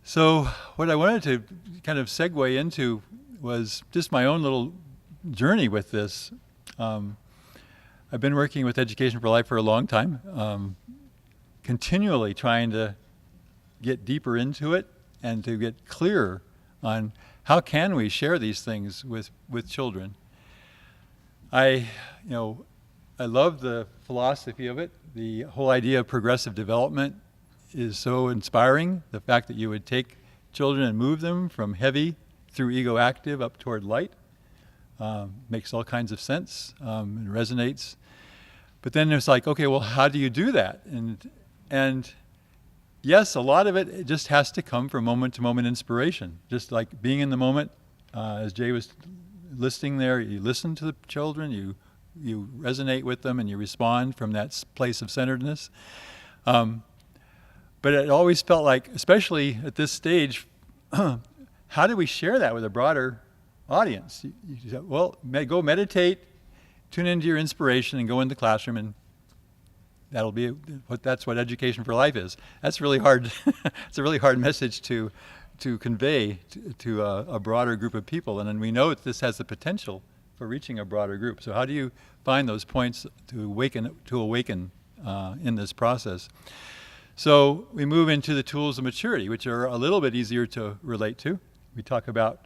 So what I wanted to kind of segue into was just my own little journey with this. I've been working with Education for Life for a long time, continually trying to get deeper into it and to get clearer on how can we share these things with children. I love the philosophy of it. The whole idea of progressive development is so inspiring. The fact that you would take children and move them from heavy through ego active up toward light makes all kinds of sense and resonates. But then it's like, okay, well, how do you do that? And yes, a lot of it just has to come from moment-to-moment inspiration. Just like being in the moment, as Jay was listing there, you listen to the children, you resonate with them, and you respond from that place of centeredness. But it always felt like, especially at this stage, how do we share that with a broader audience? You say, well, go meditate, tune into your inspiration, and go in the classroom, and that's what Education for Life is. That's really hard. It's a really hard message to convey to a broader group of people, and then we know that this has the potential for reaching a broader group. So how do you find those points to awaken in this process? So we move into the tools of maturity, which are a little bit easier to relate to. We talk about,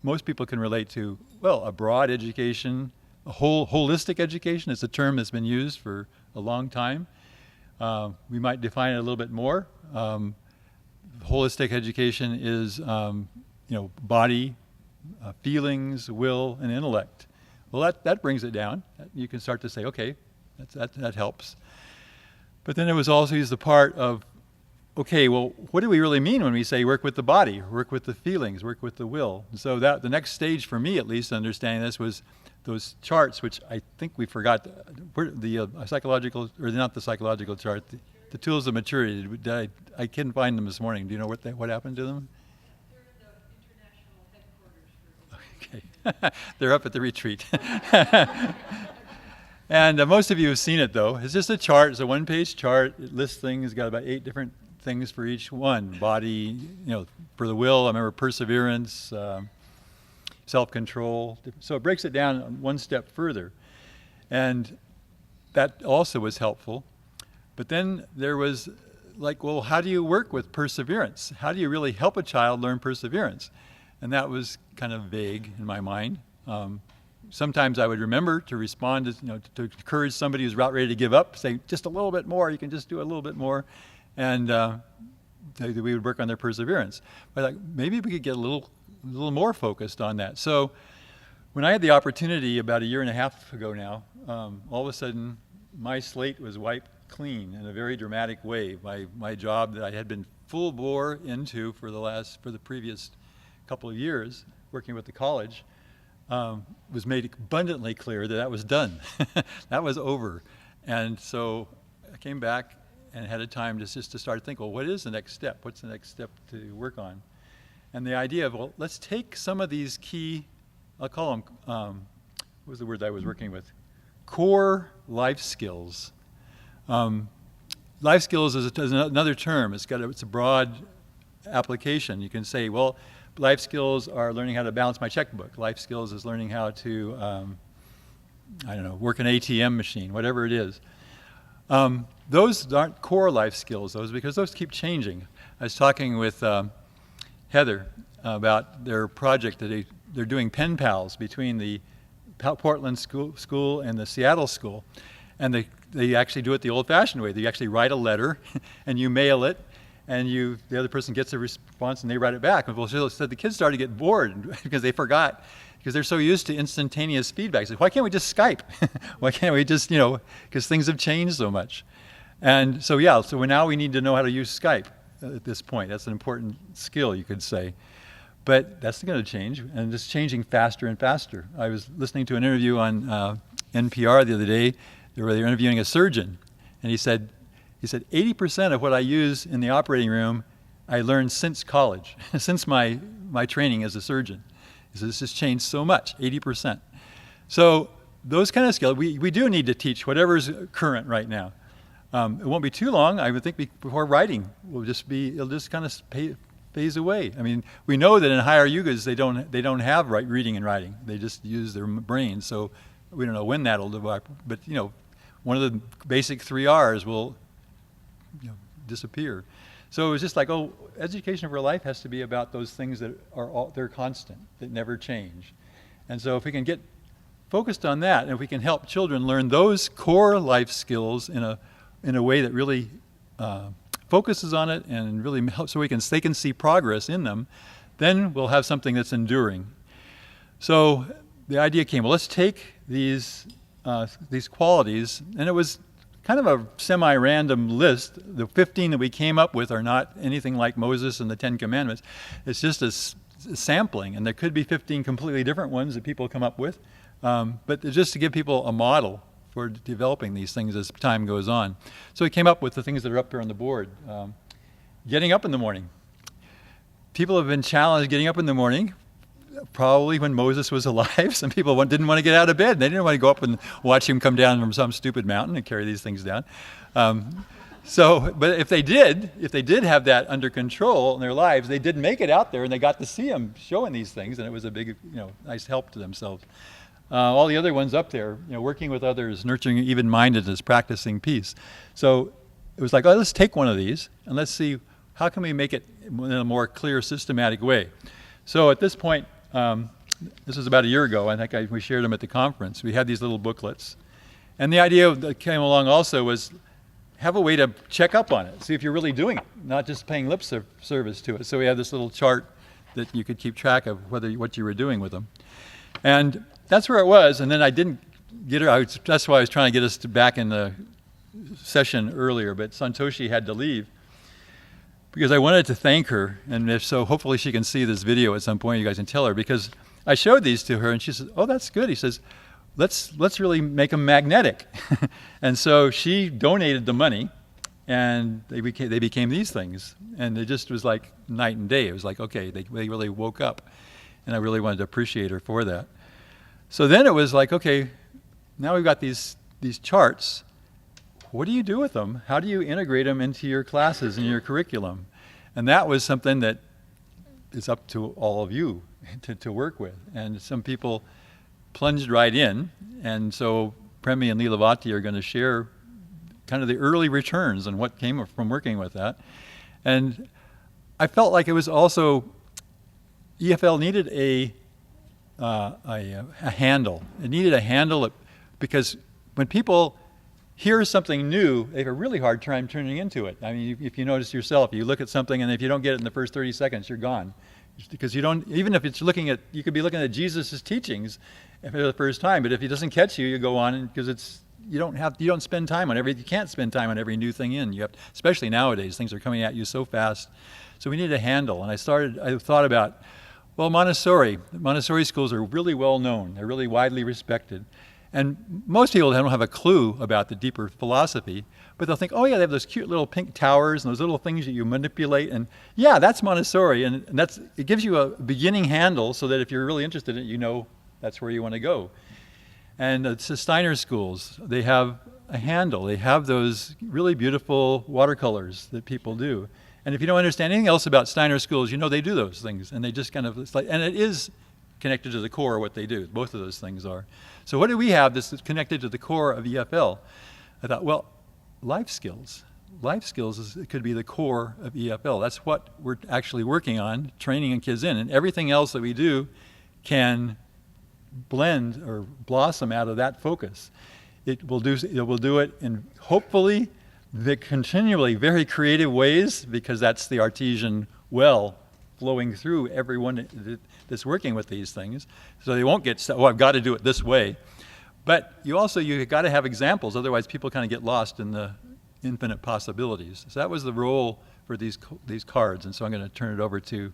most people can relate to, well, a broad education, a holistic education. It's a term that's been used for a long time. We might define it a little bit more. Holistic education is, body, feelings, will, and intellect. Well, that brings it down. You can start to say, okay, that helps. But then it was also the part of, okay, well, what do we really mean when we say work with the body, work with the feelings, work with the will? And so that the next stage for me, at least, understanding this was those charts, which I think we forgot, the psychological, or not the psychological chart, the tools of maturity. I couldn't find them this morning. Do you know what happened to them? They're in the international headquarters. Okay, they're up at the retreat. And most of you have seen it, though. It's just a chart. It's a one-page chart. It lists things. It's got about 8 different things for each one. Body, for the will, I remember perseverance, self-control. So it breaks it down one step further. And that also was helpful. But then there was like, well, how do you work with perseverance? How do you really help a child learn perseverance? And that was kind of vague in my mind. Sometimes I would remember to respond to encourage somebody who's about ready to give up, say just a little bit more, you can just do a little bit more, and we would work on their perseverance. But like, maybe we could get a little more focused on that. So when I had the opportunity about 1.5 years ago now, all of a sudden my slate was wiped clean in a very dramatic way. My job that I had been full bore into for the previous couple of years, working with the college, was made abundantly clear that was done. That was over. And so I came back and had a time just to start thinking, well, what is the next step? What's the next step to work on? And the idea of, well, let's take some of these key, I'll call them, what was the word I was working with? Core life skills. Life skills is another term. It's a broad application. You can say, well, life skills are learning how to balance my checkbook. Life skills is learning how to, work an ATM machine, whatever it is. Those aren't core life skills, because those keep changing. I was talking with Heather about their project that they're doing pen pals between the Portland school and the Seattle school. And they actually do it the old-fashioned way. They actually write a letter, and you mail it, and the other person gets a response and they write it back. And so the kids started to get bored because they forgot, because they're so used to instantaneous feedback. So why can't we just Skype? Why can't we just, because things have changed so much. And so now we need to know how to use Skype at this point. That's an important skill, you could say. But that's going to change, and it's changing faster and faster. I was listening to an interview on NPR the other day where they were interviewing a surgeon, and he said 80% of what I use in the operating room I learned since college, since my training as a surgeon. He said, this has changed so much, 80%. So those kind of skills, we do need to teach whatever's current right now. It won't be too long, I would think, before writing it'll just kind of phase away. I mean, we know that in higher yugas they don't have reading and writing. They just use their brains. So we don't know when that'll develop. But one of the basic 3 R's will disappear. So it was just like, education for life has to be about those things that they're constant, that never change. And so if we can get focused on that, and if we can help children learn those core life skills in a way that really focuses on it and really helps, so they can see progress in them, then we'll have something that's enduring. So the idea came, well, let's take these qualities, and it was kind of a semi-random list. The 15 that we came up with are not anything like Moses and the 10 Commandments. It's just a sampling, and there could be 15 completely different ones that people come up with. But just to give people a model for developing these things as time goes on. So we came up with the things that are up here on the board. Getting up in the morning. People have been challenged getting up in the morning, probably when Moses was alive. Some people didn't want to get out of bed. They didn't want to go up and watch him come down from some stupid mountain and carry these things down. But if they did have that under control in their lives, they did make it out there and they got to see him showing these things, and it was a big, nice help to themselves. All the other ones up there, working with others, nurturing even-mindedness, practicing peace. So it was like, let's take one of these and let's see how can we make it in a more clear, systematic way. So at this point, this was about a year ago. I think we shared them at the conference. We had these little booklets. And the idea that came along also was have a way to check up on it, see if you're really doing it, not just paying lip service to it. So we had this little chart that you could keep track of what you were doing with them. And that's where it was. And then I didn't get her. That's why I was trying to get us back in the session earlier, but Santoshi had to leave because I wanted to thank her. And if so, hopefully she can see this video at some point. You guys can tell her, because I showed these to her and she says, "Oh, that's good." He says, let's really make them magnetic. And so she donated the money, and they became these things. And it just was like night and day. It was like, okay, they really woke up, and I really wanted to appreciate her for that. So then it was like, okay, now we've got these charts. What do you do with them? How do you integrate them into your classes and your curriculum? And that was something that is up to all of you to work with. And some people plunged right in. And so Premi and Leelavati are going to share kind of the early returns and what came from working with that. And I felt like it was also, EFL needed a handle. It needed a handle because when people hear something new, they have a really hard time turning into it. I mean, if you notice yourself, you look at something and if you don't get it in the first 30 seconds, you're gone. Because you don't, even if it's you could be looking at Jesus' teachings for the first time, but if it doesn't catch you, you go on, because you don't spend time on you can't spend time on every new thing in. You have, especially nowadays, things are coming at you so fast. So we need a handle. And I thought about, well, Montessori schools are really well known. They're really widely respected. And most people don't have a clue about the deeper philosophy, but they'll think, oh yeah, they have those cute little pink towers and those little things that you manipulate, and yeah, that's Montessori, and it gives you a beginning handle so that if you're really interested in it, you know that's where you want to go. And it's the Steiner schools, they have a handle. They have those really beautiful watercolors that people do. And if you don't understand anything else about Steiner schools, you know they do those things, and they just kind of, and it is connected to the core of what they do. Both of those things are. So what do we have that's connected to the core of EFL? I thought, well, life skills. Life skills could be the core of EFL. That's what we're actually working on, training kids in. And everything else that we do can blend or blossom out of that focus. It will do it in hopefully continually very creative ways, because that's the artesian well flowing through everyone that's working with these things. So they won't get, I've got to do it this way. But you got to have examples, otherwise people kind of get lost in the infinite possibilities. So that was the role for these cards, and so I'm going to turn it over to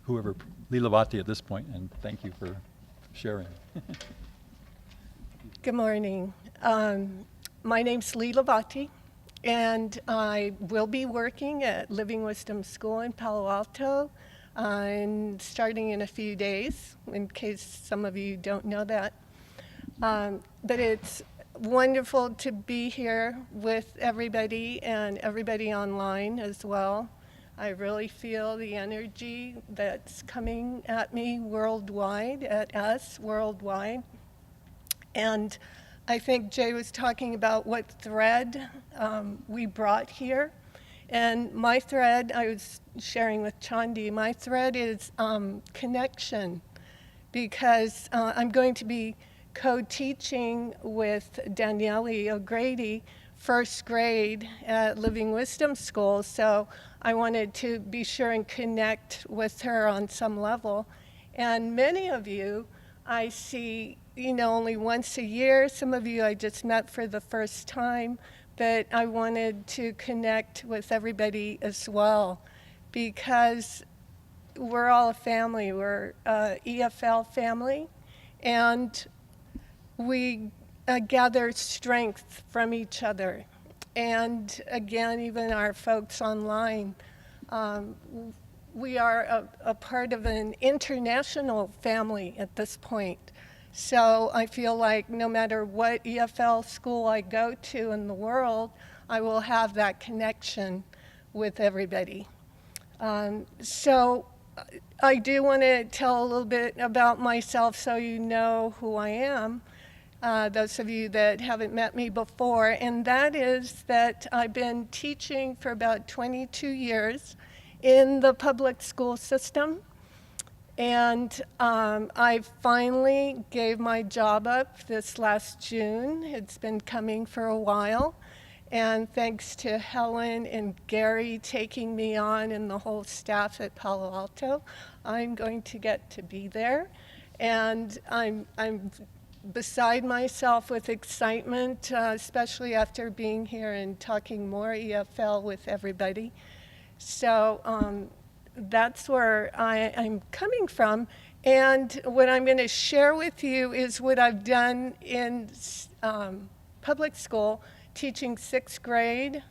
whoever, Leelavati at this point, and thank you for sharing. Good morning. My name's Leelavati, and I will be working at Living Wisdom School in Palo Alto, and starting in a few days, in case some of you don't know that. But it's wonderful to be here with everybody and everybody online as well. I really feel the energy that's coming at me worldwide, at us worldwide. And I think Jay was talking about what thread we brought here. And my thread, I was sharing with Chandi, my thread is connection, because I'm going to be co-teaching with Danielle O'Grady, first grade at Living Wisdom School. So I wanted to be sure and connect with her on some level. And many of you I see, only once a year. Some of you I just met for the first time, but I wanted to connect with everybody as well, because we're all a family. We're a EFL family, and we gather strength from each other. And again, even our folks online, we are a part of an international family at this point. So I feel like no matter what EFL school I go to in the world, I will have that connection with everybody. So I do want to tell a little bit about myself so you know who I am, those of you that haven't met me before, and that is that I've been teaching for about 22 years in the public school system. And I finally gave my job up this last June. It's been coming for a while. And thanks to Helen and Gary taking me on and the whole staff at Palo Alto, I'm going to get to be there. And I'm beside myself with excitement, especially after being here and talking more EFL with everybody. So that's where I'm coming from. And what I'm going to share with you is what I've done in public school, teaching sixth grade,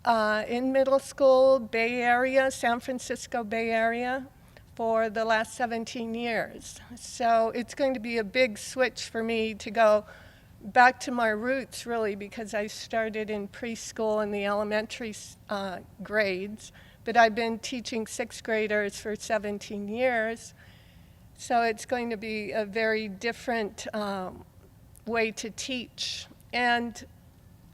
in middle school, Bay Area, San Francisco Bay Area, for the last 17 years. So it's going to be a big switch for me to go back to my roots, really, because I started in preschool and the elementary grades, but I've been teaching sixth graders for 17 years. So it's going to be a very different way to teach. And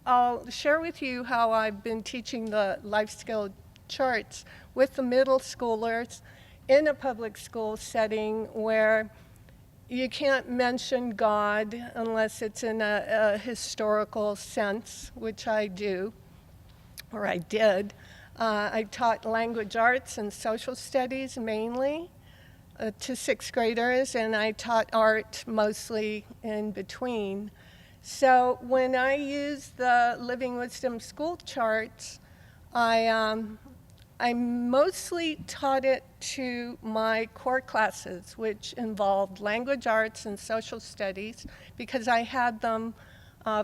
I'll share with you how I've been teaching the life skill charts with the middle schoolers in a public school setting where you can't mention God unless it's in a historical sense, which I do, or I did. I taught language arts and social studies mainly to sixth graders, and I taught art mostly in between. So when I use the Living Wisdom school charts, I mostly taught it to my core classes, which involved language arts and social studies, because I had them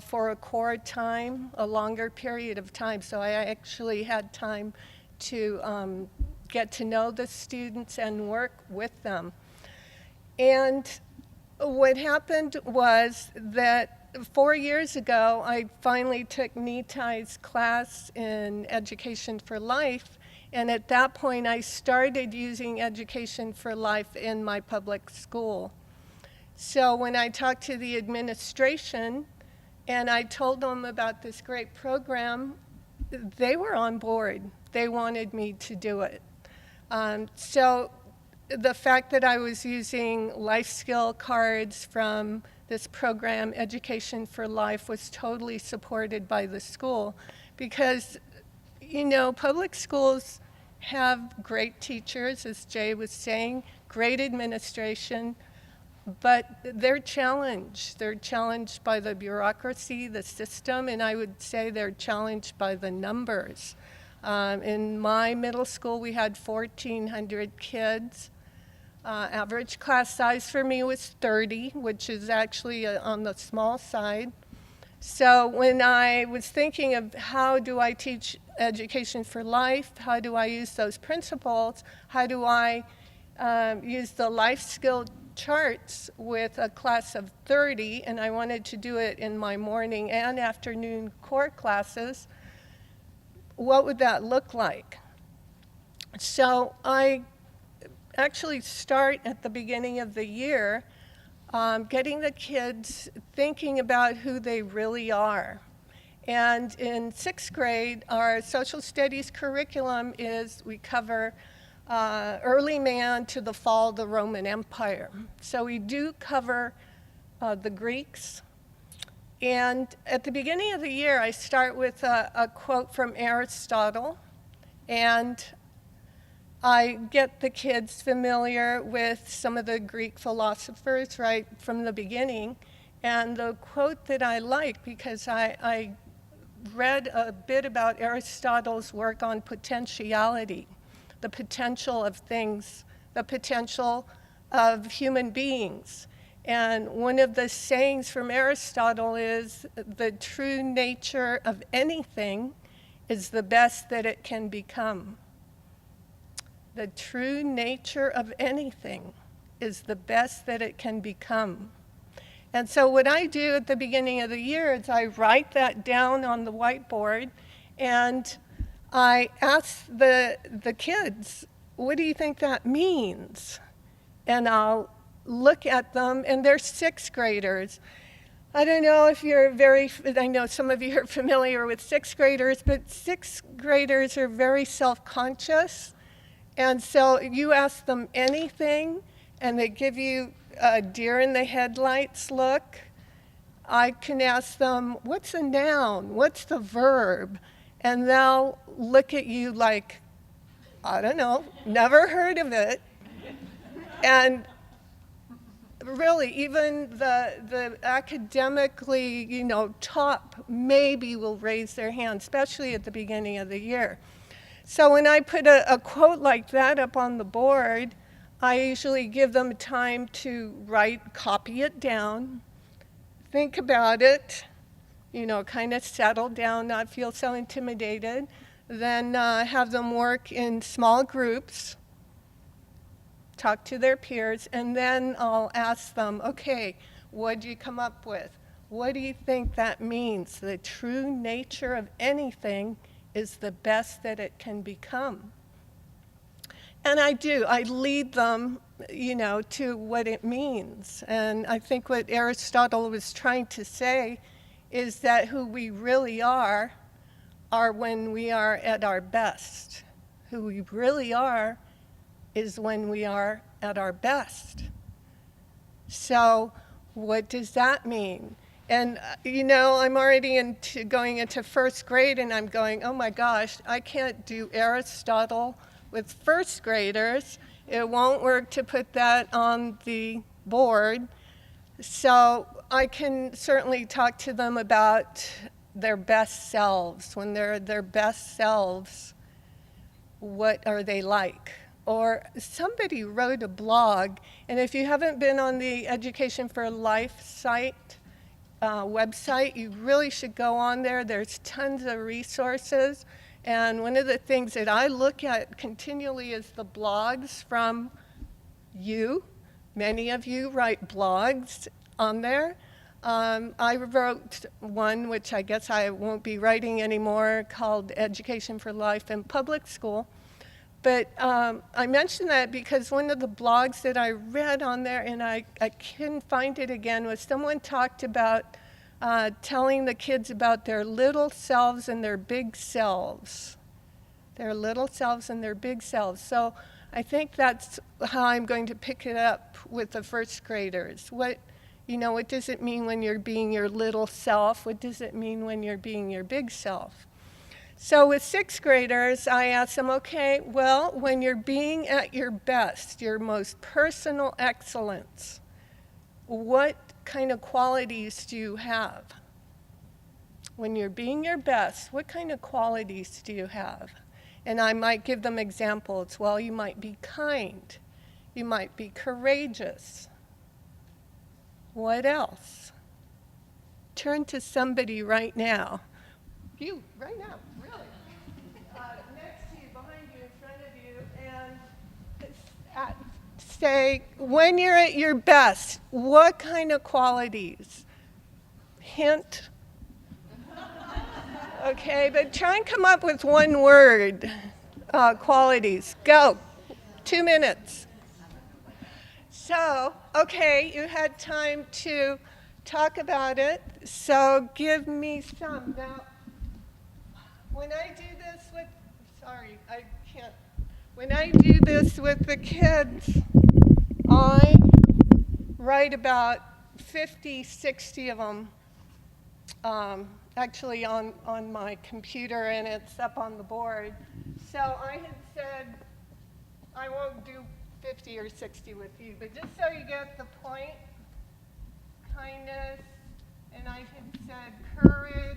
for a core time, a longer period of time. So I actually had time to get to know the students and work with them. And what happened was that 4 years ago, I finally took Nitai's class in Education for Life. And at that point, I started using Education for Life in my public school. So when I talked to the administration and I told them about this great program, they were on board. They wanted me to do it. So the fact that I was using life skill cards from this program, Education for Life, was totally supported by the school, because public schools have great teachers, as Jay was saying, great administration, but they're challenged. They're challenged by the bureaucracy, the system, and I would say they're challenged by the numbers. In my middle school, we had 1,400 kids. Average class size for me was 30, which is actually on the small side. So when I was thinking of how do I teach Education for Life, how do I use those principles, how do I use the life skill charts with a class of 30, and I wanted to do it in my morning and afternoon core classes, what would that look like? So I actually start at the beginning of the year, getting the kids thinking about who they really are. And in 6th grade, our social studies curriculum is we cover early man to the fall of the Roman Empire. So we do cover the Greeks. And at the beginning of the year, I start with a quote from Aristotle, and I get the kids familiar with some of the Greek philosophers right from the beginning. And the quote that I like, because I read a bit about Aristotle's work on potentiality, the potential of things, the potential of human beings. And one of the sayings from Aristotle is, the true nature of anything is the best that it can become. The true nature of anything is the best that it can become. And so what I do at the beginning of the year is I write that down on the whiteboard, and I ask the kids, what do you think that means? And I'll look at them, and they're 6th graders. I don't know if I know some of you are familiar with 6th graders, but 6th graders are very self-conscious. And so you ask them anything, and they give you a deer in the headlights look. I can ask them, what's a noun? What's the verb? And they'll look at you like, I don't know, never heard of it. And really, even the academically, top maybe will raise their hand, especially at the beginning of the year. So when I put a quote like that up on the board, I usually give them time to copy it down, think about it, kind of settle down, not feel so intimidated, then have them work in small groups, talk to their peers, and then I'll ask them, okay, what did you come up with? What do you think that means? The true nature of anything is the best that it can become. And I lead them, to what it means. And I think what Aristotle was trying to say is that who we really are when we are at our best. Who we really are is when we are at our best. So what does that mean? And, I'm already going into 1st grade, and I'm going, oh my gosh, I can't do Aristotle with 1st graders. It won't work to put that on the board. So I can certainly talk to them about their best selves. When they're their best selves, what are they like? Or somebody wrote a blog, and if you haven't been on the Education for Life website, you really should go on there. There's tons of resources. And one of the things that I look at continually is the blogs from you. Many of you write blogs on there. I wrote one, which I guess I won't be writing anymore, called Education for Life in Public School. But I mention that because one of the blogs that I read on there, and I couldn't find it again, was someone talked about telling the kids about their little selves and their big selves. Their little selves and their big selves. So I think that's how I'm going to pick it up with the 1st graders. What does it mean when you're being your little self? What does it mean when you're being your big self? So with 6th graders, I ask them, okay, well, when you're being at your best, your most personal excellence, what kind of qualities do you have? When you're being your best, what kind of qualities do you have? And I might give them examples. Well, you might be kind. You might be courageous. What else? Turn to somebody right now. You, right now, really. Next to you, behind you, in front of you, and say, when you're at your best, what kind of qualities? Hint. Okay, but try and come up with one word. qualities. Go. 2 minutes. So, okay, you had time to talk about it, so give me some. Now, when I do this with, sorry, I can't. When I do this with the kids, I write about 50, 60 of them actually on my computer, and it's up on the board. So I had said I won't do 50 or 60 with you, but just so you get the point, kindness, and I had said courage,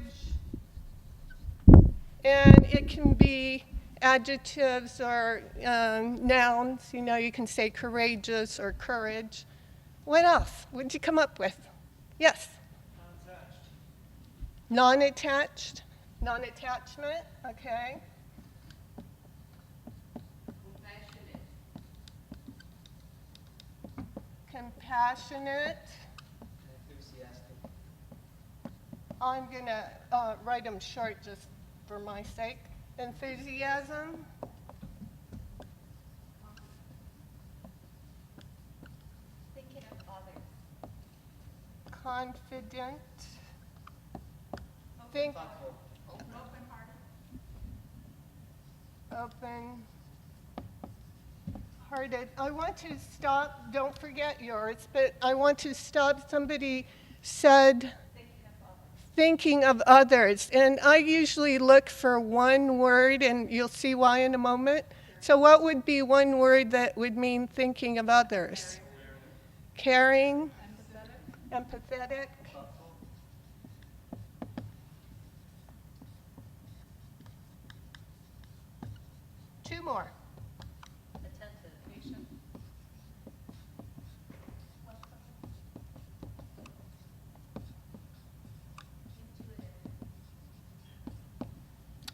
and it can be adjectives or nouns. You know, you can say courageous or courage. What else? What did you come up with? Yes? Non-attached. Non-attachment, okay. Compassionate. Enthusiastic. I'm going to write them short just for my sake. Enthusiasm. Thinking of others. Confident. Thoughtful. Open-hearted. I want to stop, don't forget yours, but I want to stop. Somebody said thinking of others. And I usually look for one word, and you'll see why in a moment. So what would be one word that would mean thinking of others? Caring. Empathetic. Two more. Attentive. Patient.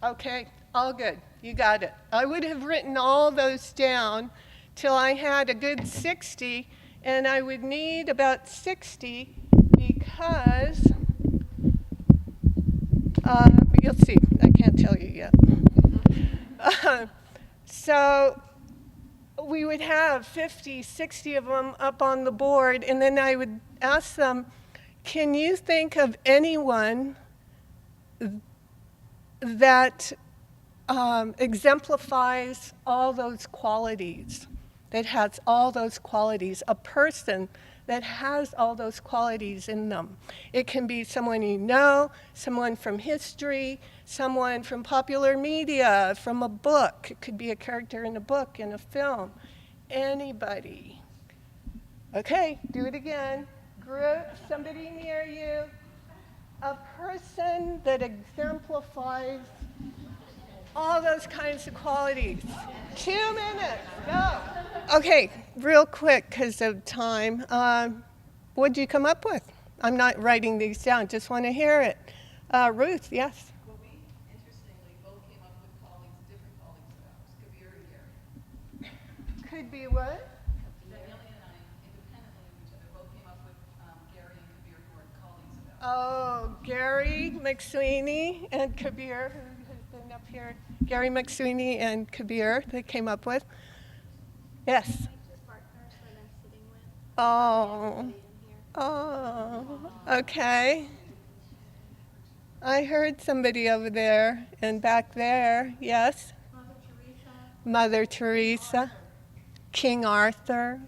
Okay, all good. You got it. I would have written all those down till I had a good 60, and I would need about 60 because, you'll see, I can't tell you yet. So we would have 50, 60 of them up on the board, and then I would ask them, can you think of anyone that exemplifies all those qualities, that has all those qualities, a person that has all those qualities in them? It can be someone you know, someone from history, someone from popular media, from a book. It could be a character in a book, in a film, anybody. Okay, do it again. Group, somebody near you. A person that exemplifies all those kinds of qualities. 2 minutes, go. Okay, real quick because of time. What did you come up with? I'm not writing these down, just want to hear it. Ruth, yes? Well, we, interestingly, both came up with colleagues, different colleagues of ours, Kabir and Gary. Could be what? Daniela and I, independently of each other, both came up with Gary and Kabir, who are colleagues of ours. Oh, Gary McSweeney and Kabir, who has been up here. Gary McSweeney and Kabir, they came up with. Yes? Partners that I'm sitting with. Oh, Everybody in here. oh, okay. I heard somebody over there and back there. Yes? Mother Teresa. Mother Teresa. King Arthur.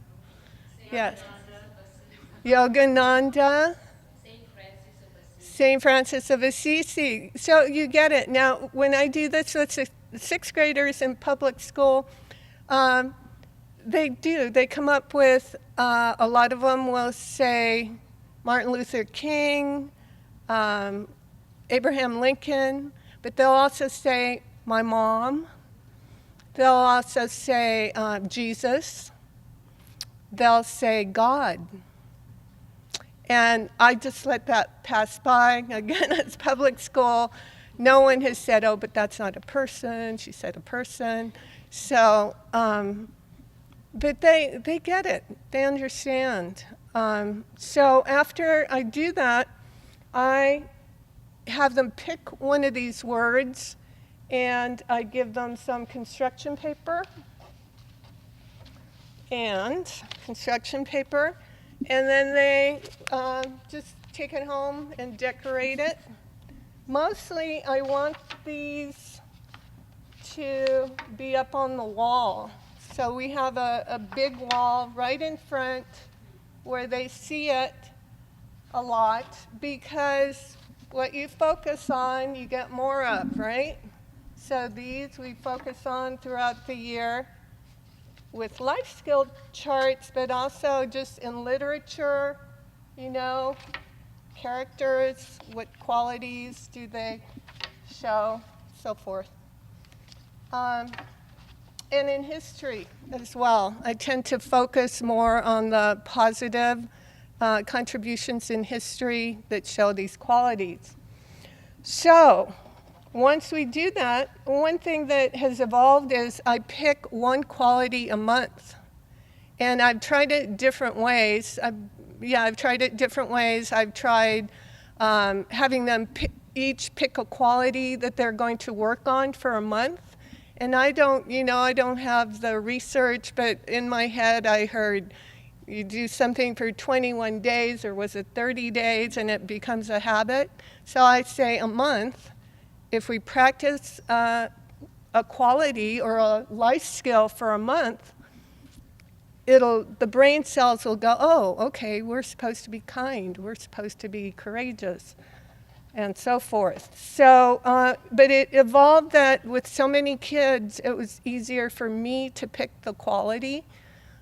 Yes. Yogananda. St. Francis of Assisi. So you get it. Now, when I do this with sixth graders in public school, they do. They come up with, a lot of them will say Martin Luther King, Abraham Lincoln, but they'll also say my mom. They'll also say Jesus. They'll say God. And I just let that pass by. Again, it's public school. No one has said, oh, but that's not a person. She said a person. So, but they get it. They understand. So after I do that, I have them pick one of these words and I give them some construction paper and then they just take it home and decorate it. Mostly I want these to be up on the wall. So we have a big wall right in front where they see it a lot, because what you focus on, you get more of, right? So these we focus on throughout the year with life skill charts, but also just in literature, you know, characters, what qualities do they show, so forth. And in history as well, I tend to focus more on the positive contributions in history that show these qualities. So once we do that, one thing that has evolved is I pick one quality a month. And I've tried it different ways. I've tried it different ways. I've tried having them each pick a quality that they're going to work on for a month. And I don't have the research, but in my head I heard you do something for 21 days, or was it 30 days, and it becomes a habit. So I say a month. If we practice a quality or a life skill for a month, the brain cells will go, oh, okay, we're supposed to be kind, we're supposed to be courageous, and so forth. So, but it evolved that with so many kids, it was easier for me to pick the quality.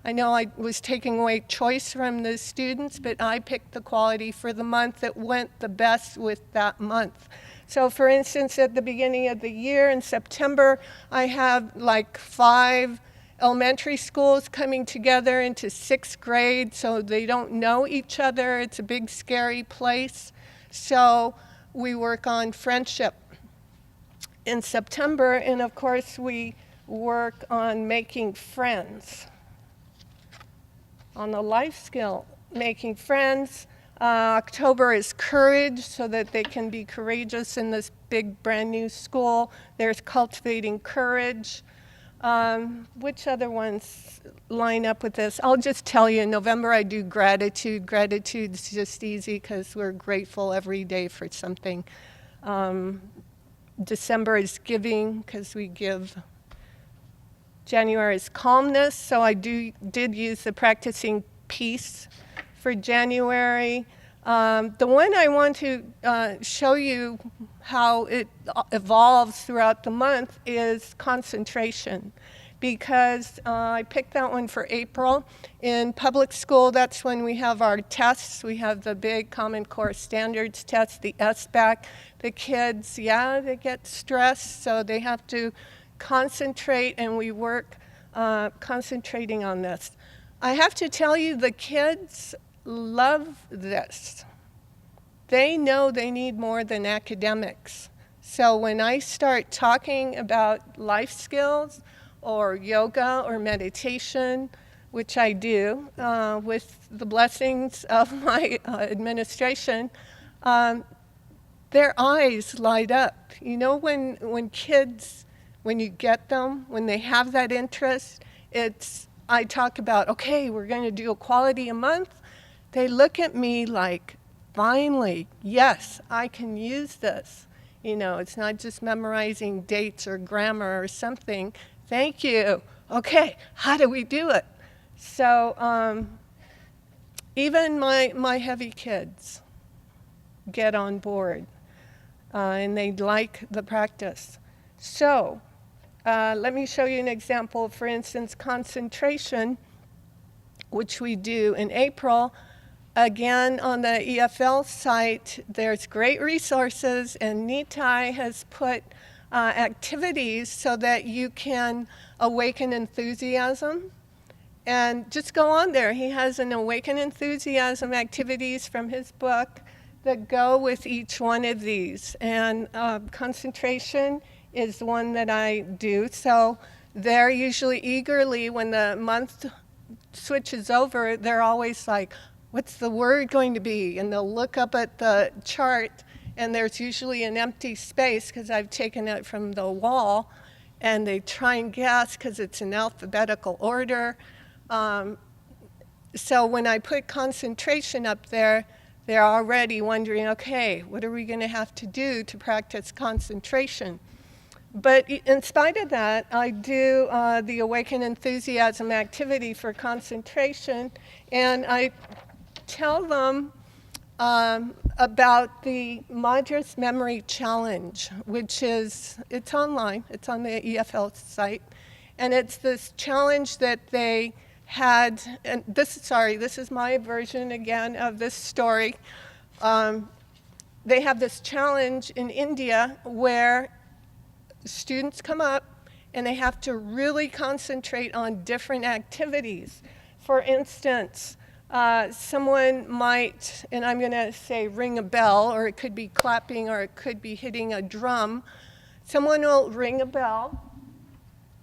I know I was taking away choice from the students, but I picked the quality for the month that went the best with that month. So for instance, at the beginning of the year in September, I have like 5 elementary schools coming together into 6th grade, so they don't know each other. It's a big, scary place. So we work on friendship in September, and of course we work on making friends. On the life skill, making friends. October is courage, so that they can be courageous in this big brand new school. There's cultivating courage. Which other ones line up with this? I'll just tell you, in November I do gratitude. Gratitude's just easy because we're grateful every day for something. December is giving, because we give. January is calmness, so I did use the practicing peace for January. The one I want to show you how it evolves throughout the month is concentration, because I picked that one for April. In public school, that's when we have our tests. We have the big Common Core Standards test, the SBAC. The kids, they get stressed, so they have to concentrate, and we work concentrating on this. I have to tell you, the kids love this. They know they need more than academics. So when I start talking about life skills or yoga or meditation, which I do with the blessings of my administration, their eyes light up. You know, when kids, when you get them, when they have that interest, I talk about, okay, we're going to do a quality a month. They look at me like, finally, yes, I can use this. You know, it's not just memorizing dates or grammar or something. Thank you. Okay, how do we do it? So even my heavy kids get on board, and they like the practice. So let me show you an example. For instance, concentration, which we do in April. Again, on the EFL site, there's great resources, and Nitai has put activities so that you can awaken enthusiasm. And just go on there. He has an awaken enthusiasm activities from his book that go with each one of these. And concentration is one that I do. So they're usually eagerly, when the month switches over, they're always like, what's the word going to be? And they'll look up at the chart and there's usually an empty space because I've taken it from the wall, and they try and guess because it's in alphabetical order. So when I put concentration up there, they're already wondering, okay, what are we going to have to do to practice concentration? But in spite of that, I do the Awaken Enthusiasm activity for concentration, and I tell them about the Madras Memory Challenge, which is, it's online, it's on the EFL site, and it's this challenge that they had, and this is my version again of this story. They have this challenge in India where students come up and they have to really concentrate on different activities. For instance, someone might, and I'm going to say ring a bell, or it could be clapping, or it could be hitting a drum. Someone will ring a bell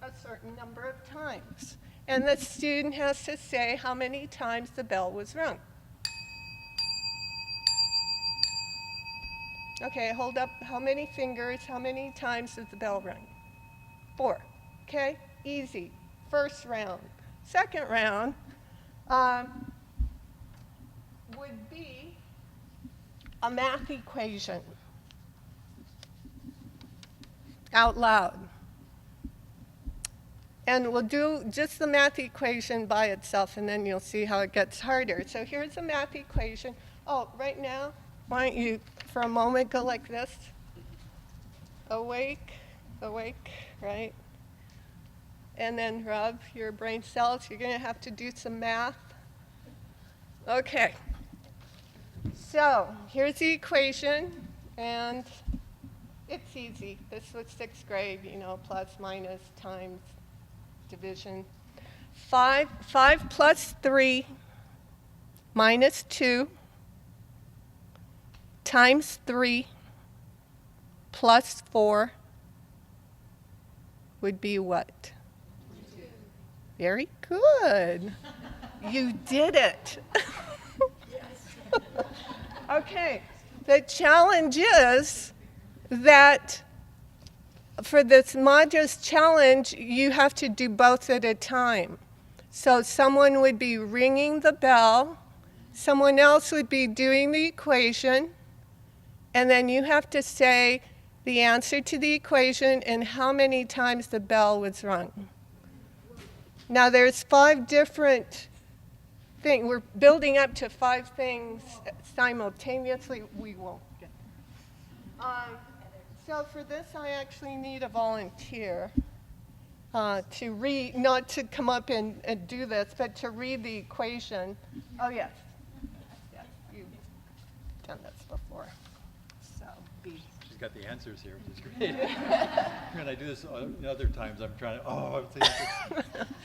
a certain number of times, and the student has to say how many times the bell was rung. Okay, hold up. How many fingers? How many times does the bell ring? 4. Okay, easy. First round. Second round would be a math equation out loud. And we'll do just the math equation by itself, and then you'll see how it gets harder. So here's a math equation. Oh, right now, why don't you, for a moment, go like this. Awake, awake, right? And then rub your brain cells. You're going to have to do some math. Okay. So here's the equation, and it's easy. This was 6th grade, you know, plus, minus, times, division. 5 plus 3 minus 2 times 3 plus 4 would be what? 22. Very good. You did it. Okay. The challenge is that for this Madras challenge, you have to do both at a time. So someone would be ringing the bell, someone else would be doing the equation, and then you have to say the answer to the equation and how many times the bell was rung. Now there's 5 different things. We're building up to 5 things simultaneously. We won't get so for this, I actually need a volunteer to read, not to come up and do this, but to read the equation. Oh, yes. Yes, you've done this before. So, B. She's got the answers here, which is great. When I do this other times, I'm trying to, I'm thinking.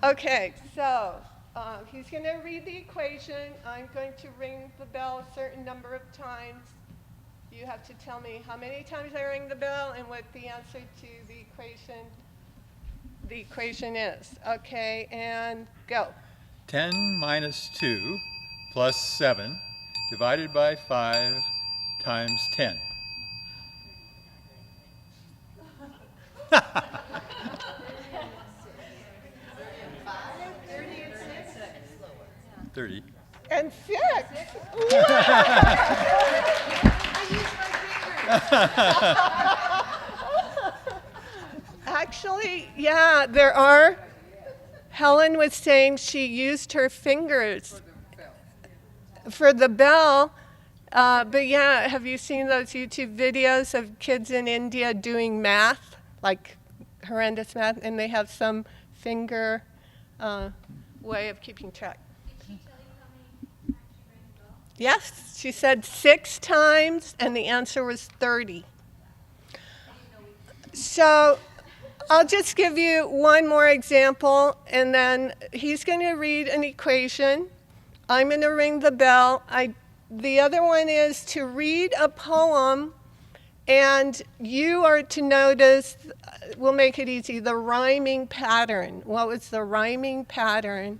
Okay, so he's going to read the equation. I'm going to ring the bell a certain number of times. You have to tell me how many times I ring the bell and what the answer to the equation is. Okay, and go. 10 minus 2 plus 7 divided by 5 times 10. 30. And 6. Wow. Actually, yeah, there are. Helen was saying she used her fingers for the bell. But yeah, have you seen those YouTube videos of kids in India doing math, like horrendous math, and they have some finger way of keeping track? Did she tell you how many times she rang the bell? Yes, she said 6 times, and the answer was 30. So I'll just give you one more example, and then he's going to read an equation. I'm going to ring the bell. The other one is to read a poem, and you are to notice, we'll make it easy, the rhyming pattern. What was the rhyming pattern?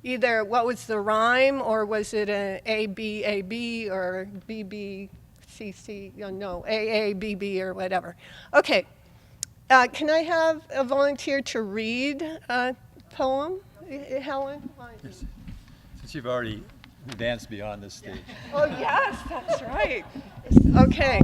Either what was the rhyme, or was it an A, B, or B, B, CC, no, AA, BB, or whatever. Okay. Can I have a volunteer to read a poem? Helen? Yes. Since you've already advanced beyond this stage. Oh, yes, that's right. Okay.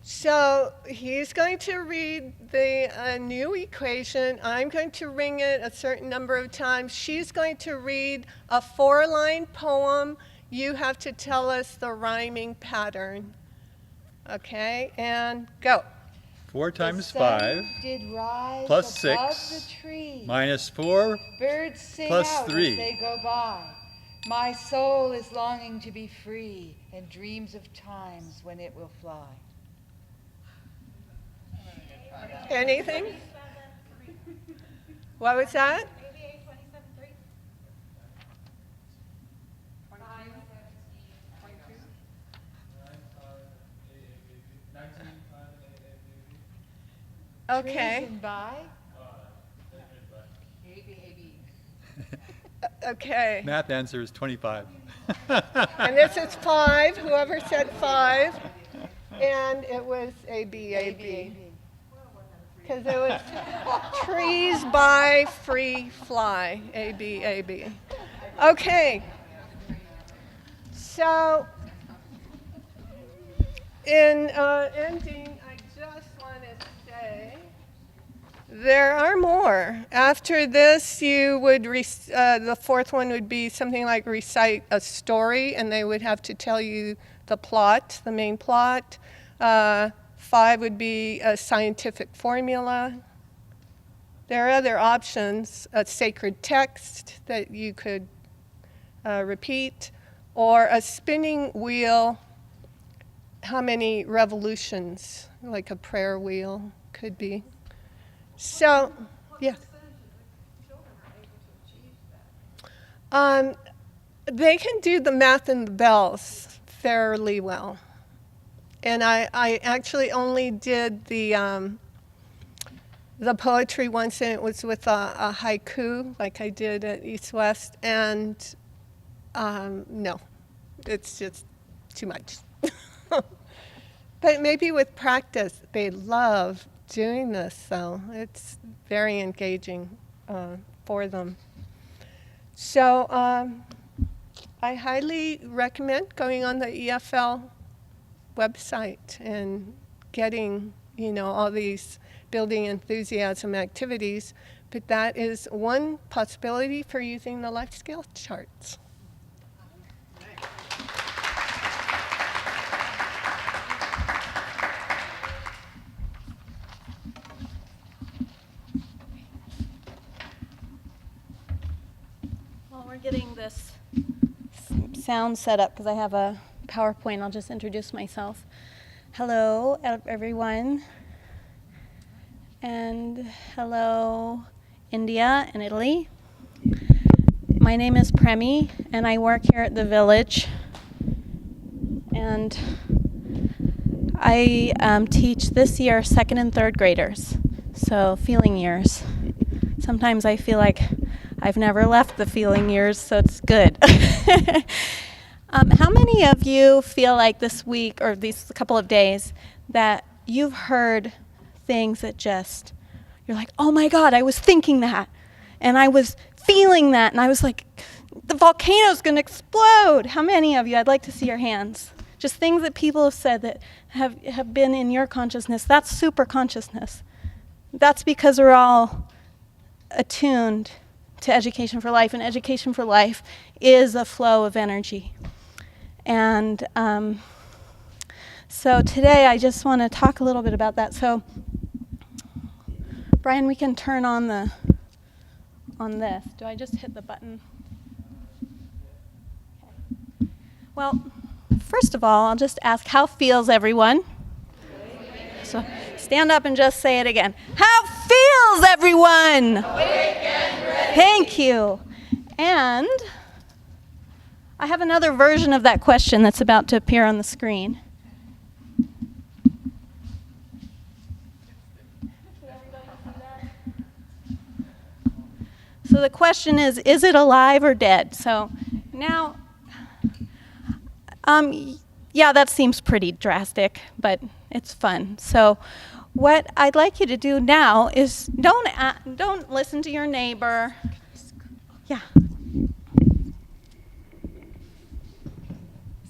So he's going to read the new equation. I'm going to ring it a certain number of times. She's going to read a 4-line poem. You have to tell us the rhyming pattern. Okay, and go. 4 times The 5 sun did rise plus above 6 the tree. minus 4 Birds sing plus out 3. as they go by. My soul is longing to be free and dreams of times when it will fly. Anything? What was that? ABA 27.3. Okay. Trees and by. Okay. Math answer is 25. And this is 5, whoever said 5. And it was ABAB. Because it was trees by free fly, ABAB. Okay. So, in ending, I just want to say there are more. After this, you would, the 4th one would be something like recite a story, and they would have to tell you the plot, the main plot. 5 would be a scientific formula. There are other options, a sacred text that you could repeat, or a spinning wheel, how many revolutions, like a prayer wheel could be. So, yeah. They can do the math and the bells fairly well. And I actually only did the poetry once, and it was with a haiku, like I did at East West, and no, it's just too much. But maybe with practice, they love doing this, so it's very engaging for them. So I highly recommend going on the EFL website and getting, all these building enthusiasm activities, but that is one possibility for using the life skill charts. While we're getting this sound set up, because I have a PowerPoint, I'll just introduce myself. Hello, everyone. And hello, India and Italy. My name is Premi, and I work here at the Village. And I teach this year 2nd and 3rd graders, so feeling years. Sometimes I feel like I've never left the feeling years, so it's good. How many of you feel like this week or these couple of days that you've heard things that just, you're like, oh my God, I was thinking that, and I was feeling that, and I was like, the volcano's going to explode. How many of you? I'd like to see your hands. Just things that people have said that have been in your consciousness. That's super consciousness. That's because we're all attuned to Education for Life, and Education for Life is a flow of energy. And so today I just want to talk a little bit about that. So Brian, we can turn on this. Do I just hit the button? Okay. Well, first of all, I'll just ask, how feels everyone? So stand up and just say it again. How feels everyone? Thank you. And I have another version of that question that's about to appear on the screen. So the question is it alive or dead? So Now, yeah, that seems pretty drastic, but it's fun. So what I'd like you to do now is don't listen to your neighbor. Yeah.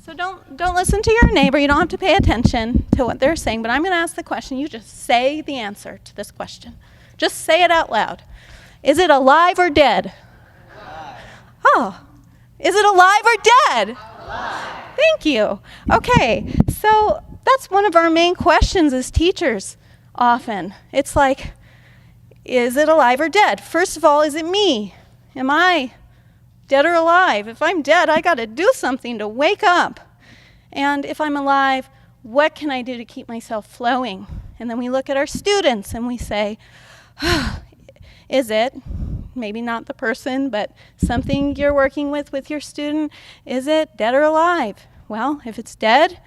So don't listen to your neighbor. You don't have to pay attention to what they're saying, but I'm going to ask the question. You just say the answer to this question. Just say it out loud. Is it alive or dead? Alive. Oh. Is it alive or dead? Alive. Thank you. Okay. So that's one of our main questions as teachers often. It's like, is it alive or dead? First of all, is it me? Am I dead or alive? If I'm dead, I got to do something to wake up. And if I'm alive, what can I do to keep myself flowing? And then we look at our students and we say, is it, maybe not the person, but something you're working with your student, is it dead or alive? Well, if it's dead,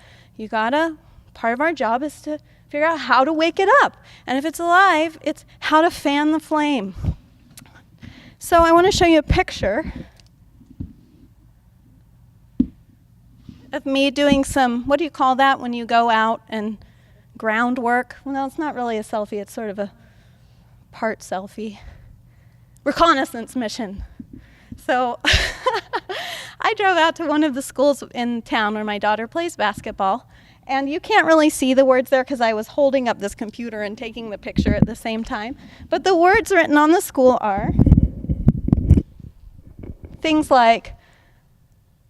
part of our job is to figure out how to wake it up. And if it's alive, it's how to fan the flame. So I want to show you a picture of me doing some, what do you call that when you go out and groundwork? Well, it's not really a selfie, it's sort of a part selfie. Reconnaissance mission. So I drove out to one of the schools in town where my daughter plays basketball, and you can't really see the words there because I was holding up this computer and taking the picture at the same time. But the words written on the school are things like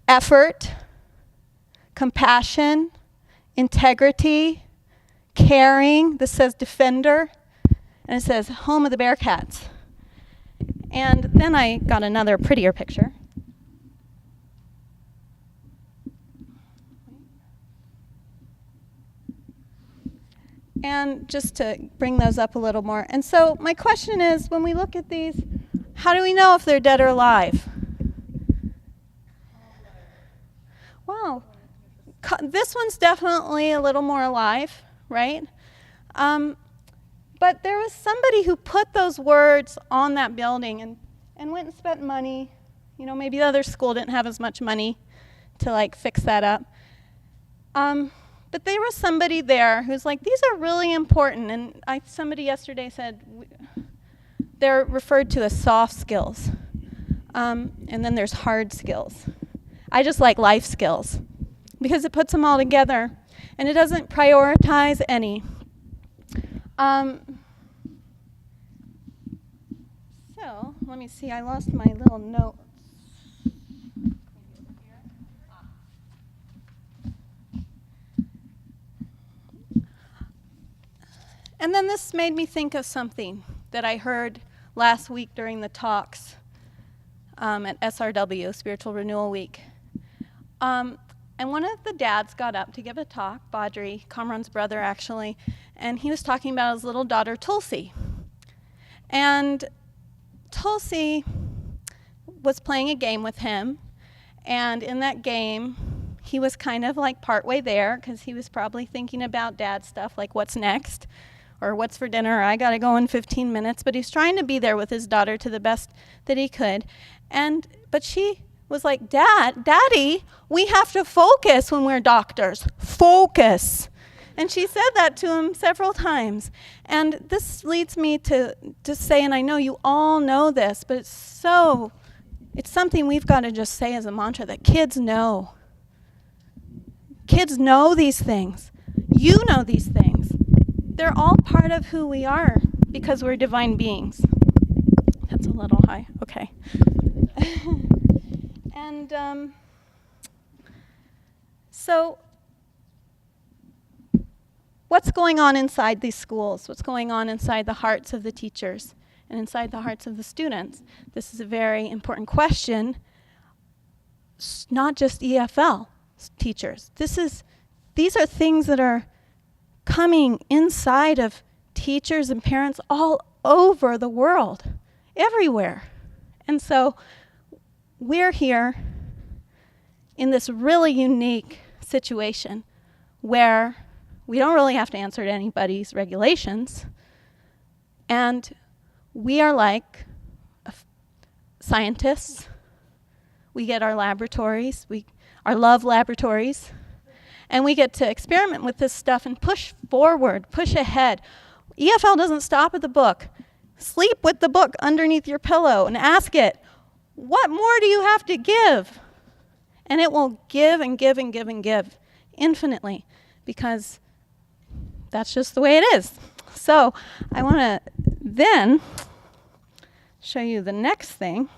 effort, compassion, integrity, caring. This says defender, and it says home of the Bearcats. And then I got another prettier picture. And just to bring those up a little more. And so my question is, when we look at these, how do we know if they're dead or alive? Wow. This one's definitely a little more alive, right? But there was somebody who put those words on that building and went and spent money. You know, maybe the other school didn't have as much money to fix that up. But there was somebody there who's like, these are really important. And somebody yesterday said they're referred to as soft skills. And then there's hard skills. I just like life skills because it puts them all together and it doesn't prioritize any. So let me see, I lost my little note. And then this made me think of something that I heard last week during the talks at SRW, Spiritual Renewal Week. And one of the dads got up to give a talk, Badri, Kamran's brother actually, and he was talking about his little daughter, Tulsi. And Tulsi was playing a game with him, and in that game, he was kind of partway there, because he was probably thinking about dad stuff, like what's next, or what's for dinner, or I gotta go in 15 minutes, but he's trying to be there with his daughter to the best that he could. But she was like, Daddy, we have to focus when we're doctors. Focus. And she said that to him several times. And this leads me to just say, and I know you all know this, but it's something we've got to just say as a mantra that kids know. Kids know these things. You know these things. They're all part of who we are because we're divine beings. That's a little high. Okay. And so what's going on inside these schools? What's going on inside the hearts of the teachers and inside the hearts of the students? This is a very important question. It's not just EFL teachers. These are things that are coming inside of teachers and parents all over the world, everywhere. And so we're here in this really unique situation where we don't really have to answer to anybody's regulations, and we are like scientists. we get our laboratories, our love laboratories, and we get to experiment with this stuff and push forward, push ahead. EFL doesn't stop at the book. Sleep with the book underneath your pillow and ask it, what more do you have to give? And it will give and give and give and give infinitely, because that's just the way it is. So I want to then show you the next thing.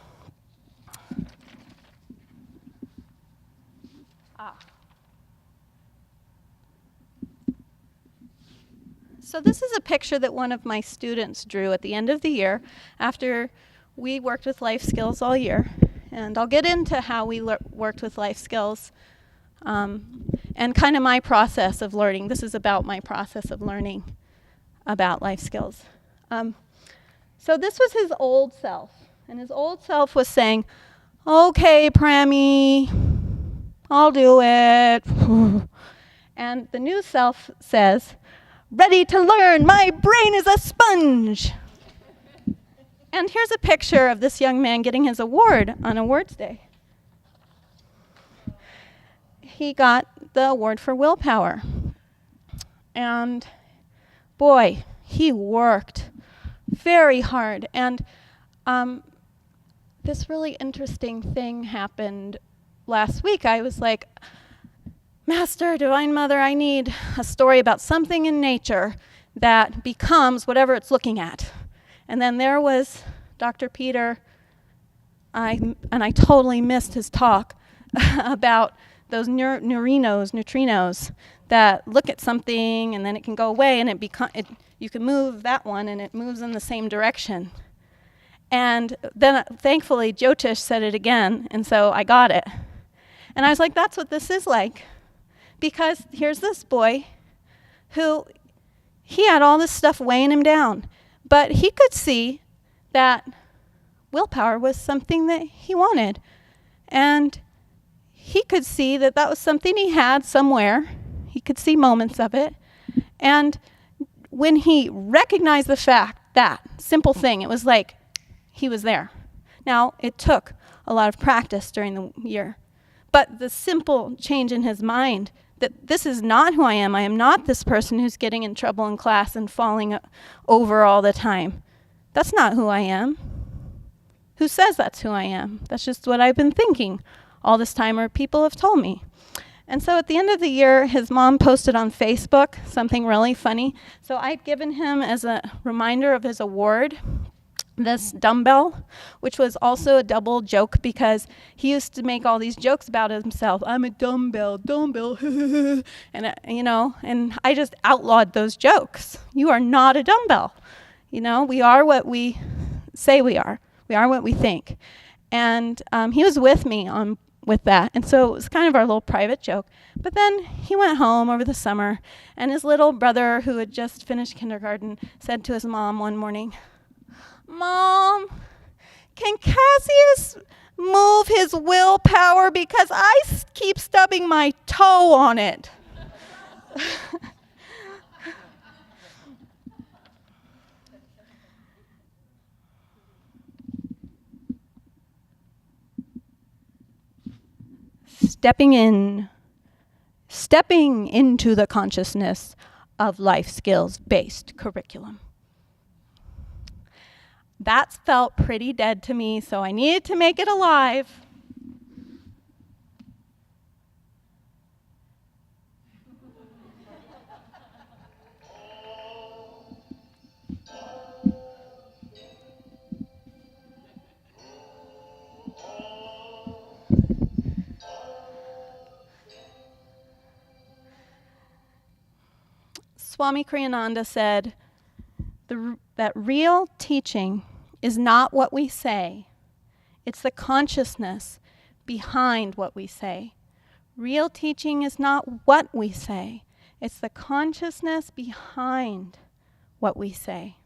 So this is a picture that one of my students drew at the end of the year after we worked with life skills all year. And I'll get into how we worked with life skills and kind of my process of learning. This is about my process of learning about life skills. So this was his old self. And his old self was saying, okay, Prammy, I'll do it. And the new self says, ready to learn, my brain is a sponge. And here's a picture of this young man getting his award on Awards Day. He got the award for willpower. And boy, he worked very hard. And this really interesting thing happened last week. I was like, Master, Divine Mother, I need a story about something in nature that becomes whatever it's looking at. And then there was Dr. Peter, and I totally missed his talk about those neutrinos that look at something and then it can go away and you can move that one and it moves in the same direction. And then thankfully Jyotish said it again, and so I got it. And I was like, that's what this is like. Because here's this boy who, he had all this stuff weighing him down, but he could see that willpower was something that he wanted. And he could see that that was something he had somewhere. He could see moments of it. And when he recognized the fact, that simple thing, it was like he was there. Now, it took a lot of practice during the year. But the simple change in his mind, that this is not who I am not this person who's getting in trouble in class and falling over all the time. That's not who I am. Who says that's who I am? That's just what I've been thinking all this time, or people have told me. And so at the end of the year, his mom posted on Facebook something really funny. So I'd given him, as a reminder of his award, this dumbbell, which was also a double joke because he used to make all these jokes about himself. I'm a dumbbell, and and I just outlawed those jokes. You are not a dumbbell. We are what we say we are. We are what we think. And he was with me with that. And so it was kind of our little private joke. But then he went home over the summer, and his little brother, who had just finished kindergarten, said to his mom one morning, Mom, can Cassius move his willpower because I keep stubbing my toe on it? Stepping into the consciousness of life skills-based curriculum. That felt pretty dead to me, so I needed to make it alive. Swami Kriyananda said that real teaching is not what we say. It's the consciousness behind what we say. Real teaching is not what we say. It's the consciousness behind what we say.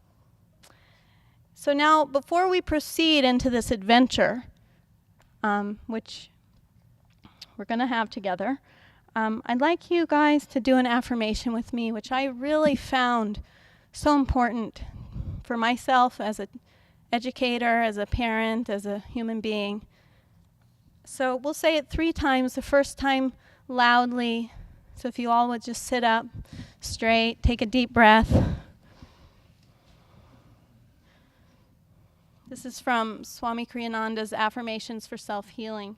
So now, before we proceed into this adventure, which we're going to have together, I'd like you guys to do an affirmation with me, which I really found so important for myself as an educator, as a parent, as a human being. So we'll say it 3 times. The first time loudly. So if you all would just sit up straight, take a deep breath. This is from Swami Kriyananda's Affirmations for Self-Healing.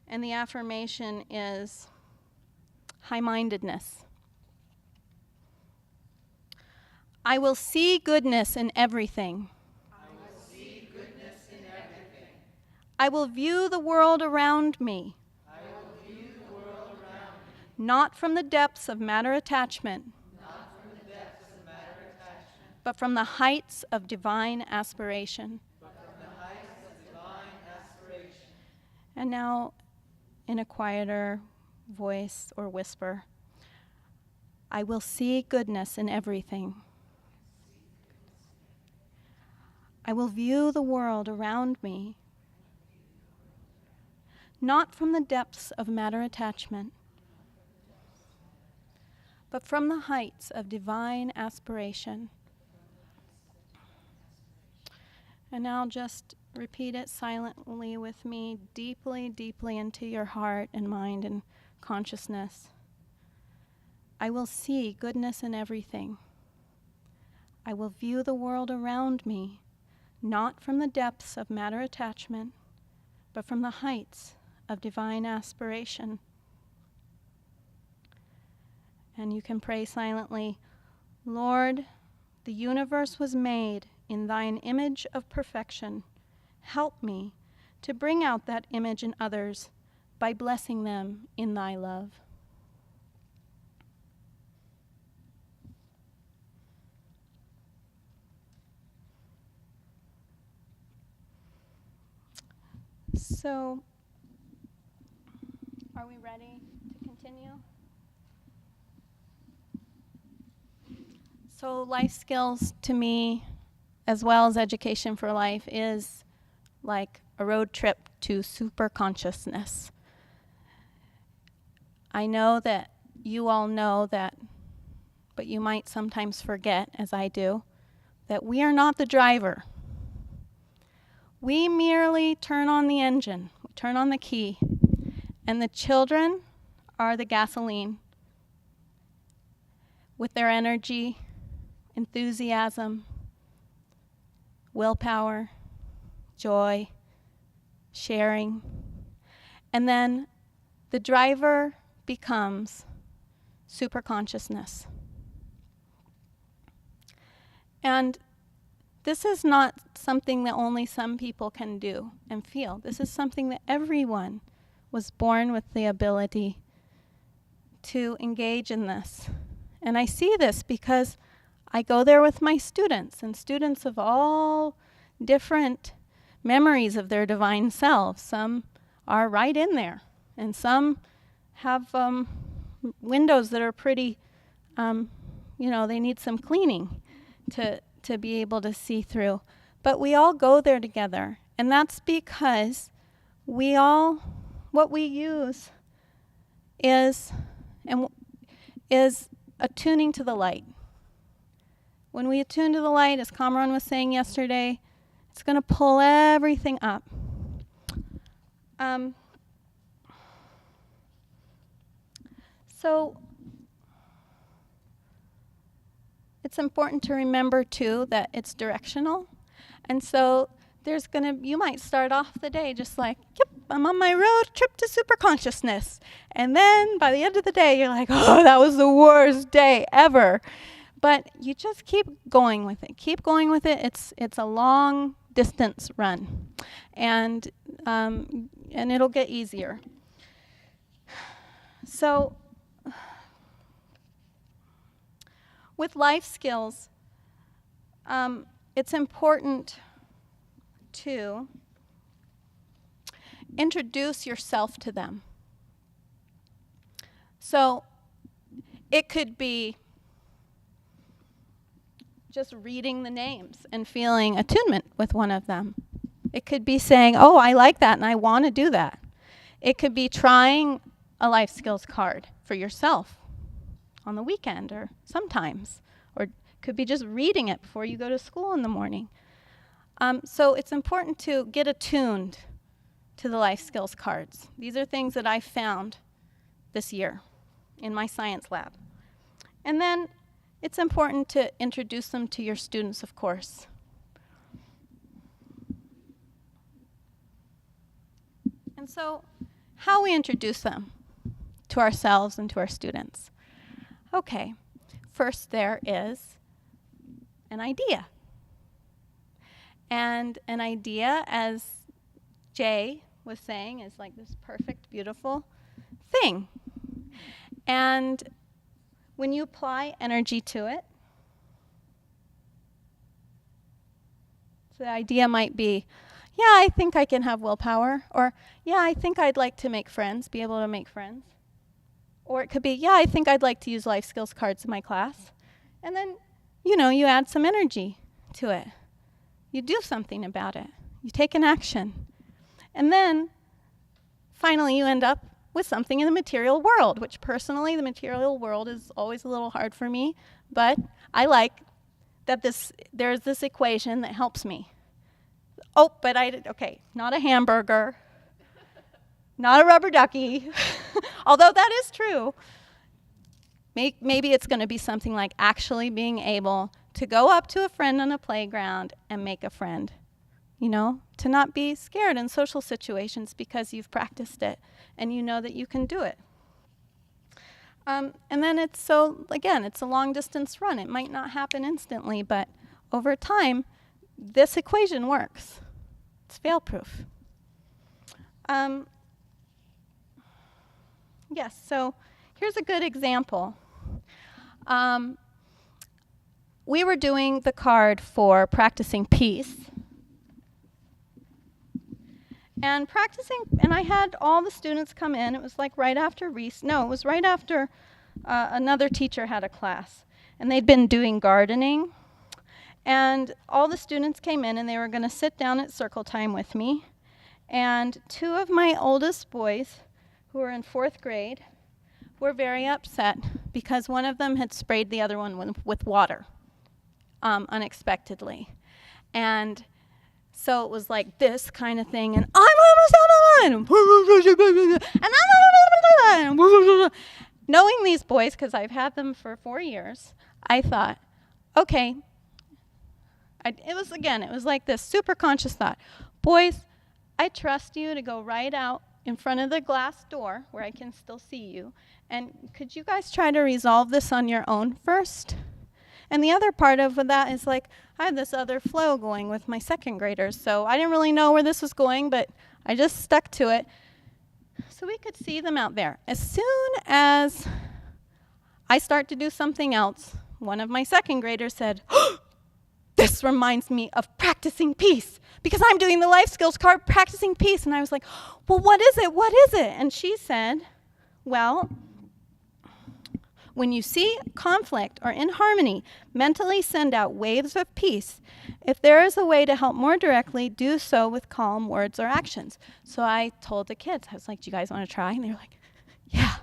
And the affirmation is high-mindedness. I will see goodness in everything. I will see goodness in everything. I will view the world around me. I will view the world around me. Not from the depths of matter attachment, Not from the depths of matter attachment, but from the heights of divine aspiration. but from the heights of divine aspiration. And now, in a quieter voice or whisper, I will see goodness in everything. I will view the world around me, not from the depths of matter attachment, but from the heights of divine aspiration. And now just repeat it silently with me, deeply, deeply into your heart and mind and consciousness. I will see goodness in everything. I will view the world around me, not from the depths of matter attachment, but from the heights of divine aspiration. And you can pray silently, Lord, the universe was made in thine image of perfection. Help me to bring out that image in others by blessing them in thy love. So, are we ready to continue? So, life skills to me, as well as education for life, is like a road trip to super consciousness. I know that you all know that, but you might sometimes forget, as I do, that we are not the driver. We merely turn on the engine, turn on the key, and the children are the gasoline with their energy, enthusiasm, willpower, joy, sharing. And then the driver becomes superconsciousness. And this is not something that only some people can do and feel. This is something that everyone was born with the ability to engage in this. And I see this because I go there with my students, and students of all different memories of their divine selves. Some are right in there, and some have windows that are pretty, they need some cleaning to be able to see through. But we all go there together, and that's because what we use is attuning to the light. When we attune to the light, as Kamran was saying yesterday, it's going to pull everything up. So it's important to remember, too, that it's directional. And so you might start off the day just like, yep, I'm on my road trip to superconsciousness. And then by the end of the day, you're like, oh, that was the worst day ever. But you just keep going with it. Keep going with it. It's a long distance run. And it'll get easier. So with life skills, it's important to introduce yourself to them. So it could be just reading the names and feeling attunement with one of them. It could be saying, oh, I like that and I want to do that. It could be trying a life skills card for yourself on the weekend or sometimes. Or it could be just reading it before you go to school in the morning. So it's important to get attuned to the life skills cards. These are things that I found this year in my science lab. And then it's important to introduce them to your students, of course. And so how we introduce them to ourselves and to our students. Okay, first there is an idea. And an idea, as Jay was saying, is like this perfect, beautiful thing. And when you apply energy to it, so the idea might be, yeah, I think I can have willpower, or yeah, I think I'd like to make friends, be able to make friends. Or it could be, yeah, I think I'd like to use life skills cards in my class. And then, you add some energy to it. You do something about it. You take an action. And then, finally, you end up with something in the material world, which personally, the material world is always a little hard for me, but I like that there's this equation that helps me. Oh, but okay, not a hamburger, not a rubber ducky, although that is true. Maybe it's going to be something like actually being able to go up to a friend on a playground and make a friend. To not be scared in social situations because you've practiced it and you know that you can do it. And then it's a long distance run. It might not happen instantly, but over time, this equation works. It's fail-proof. Yes, so here's a good example. We were doing the card for practicing peace. And I had all the students come in. It was like right after it was right after another teacher had a class. And they'd been doing gardening. And all the students came in and they were going to sit down at circle time with me. And two of my oldest boys, who were in 4th grade, were very upset because one of them had sprayed the other one with water unexpectedly. And so it was like this kind of thing, and I'm almost out of line, and I'm knowing these boys, because I've had them for 4 years, I thought, okay, it was like this super conscious thought. Boys, I trust you to go right out in front of the glass door where I can still see you, and could you guys try to resolve this on your own first? And the other part of that is like, I had this other flow going with my 2nd graders, so I didn't really know where this was going, but I just stuck to it. So we could see them out there. As soon as I start to do something else, one of my 2nd graders said, this reminds me of practicing peace, because I'm doing the life skills card practicing peace. And I was like, well, what is it? What is it? And she said, well, when you see conflict or inharmony, mentally send out waves of peace. If there is a way to help more directly, do so with calm words or actions. So I told the kids, I was like, do you guys want to try? And they were like, yeah.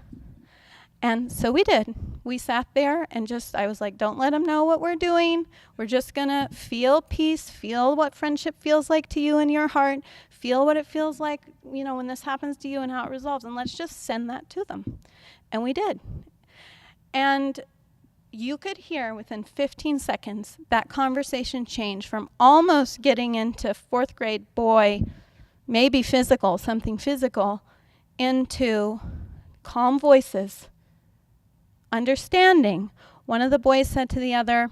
And so we did. We sat there and I was like, don't let them know what we're doing. We're just going to feel peace, feel what friendship feels like to you in your heart, feel what it feels like, when this happens to you and how it resolves. And let's just send that to them. And we did. And you could hear within 15 seconds that conversation change from almost getting into 4th grade boy, maybe something physical, into calm voices, understanding. One of the boys said to the other,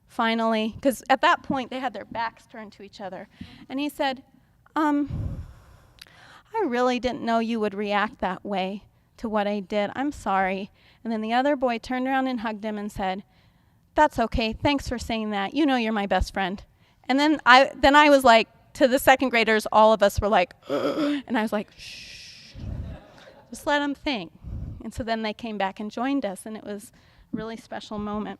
finally, because at that point they had their backs turned to each other, and he said, I really didn't know you would react that way to what I did. I'm sorry. And then the other boy turned around and hugged him and said, that's okay. Thanks for saying that. You're my best friend. And then I was like, to the 2nd graders, all of us were like, and I was like, shh, just let them think. And so then they came back and joined us, and it was a really special moment.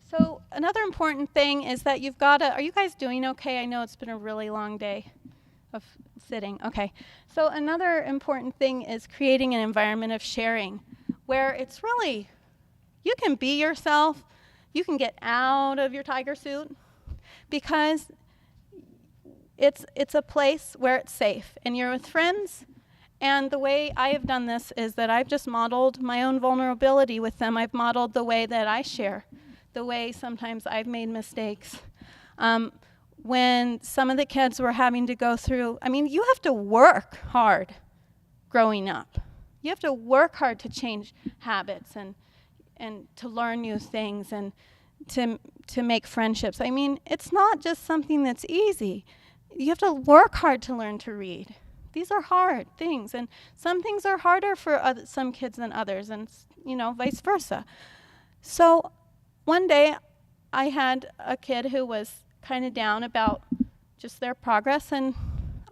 So another important thing is that are you guys doing okay? I know it's been a really long day of sitting. Okay. So another important thing is creating an environment of sharing where it's really You can be yourself. You can get out of your tiger suit because it's a place where it's safe and you're with friends. And the way I have done this is that I've just modeled my own vulnerability with them. I've modeled the way that I share, the way sometimes I've made mistakes. When some of the kids were having to go through, I mean, you have to work hard growing up. You have to work hard to change habits and to learn new things and to make friendships. I mean, it's not just something that's easy. You have to work hard to learn to read. These are hard things, and some things are harder for some kids than others, and vice versa. So one day I had a kid who was kind of down about just their progress, and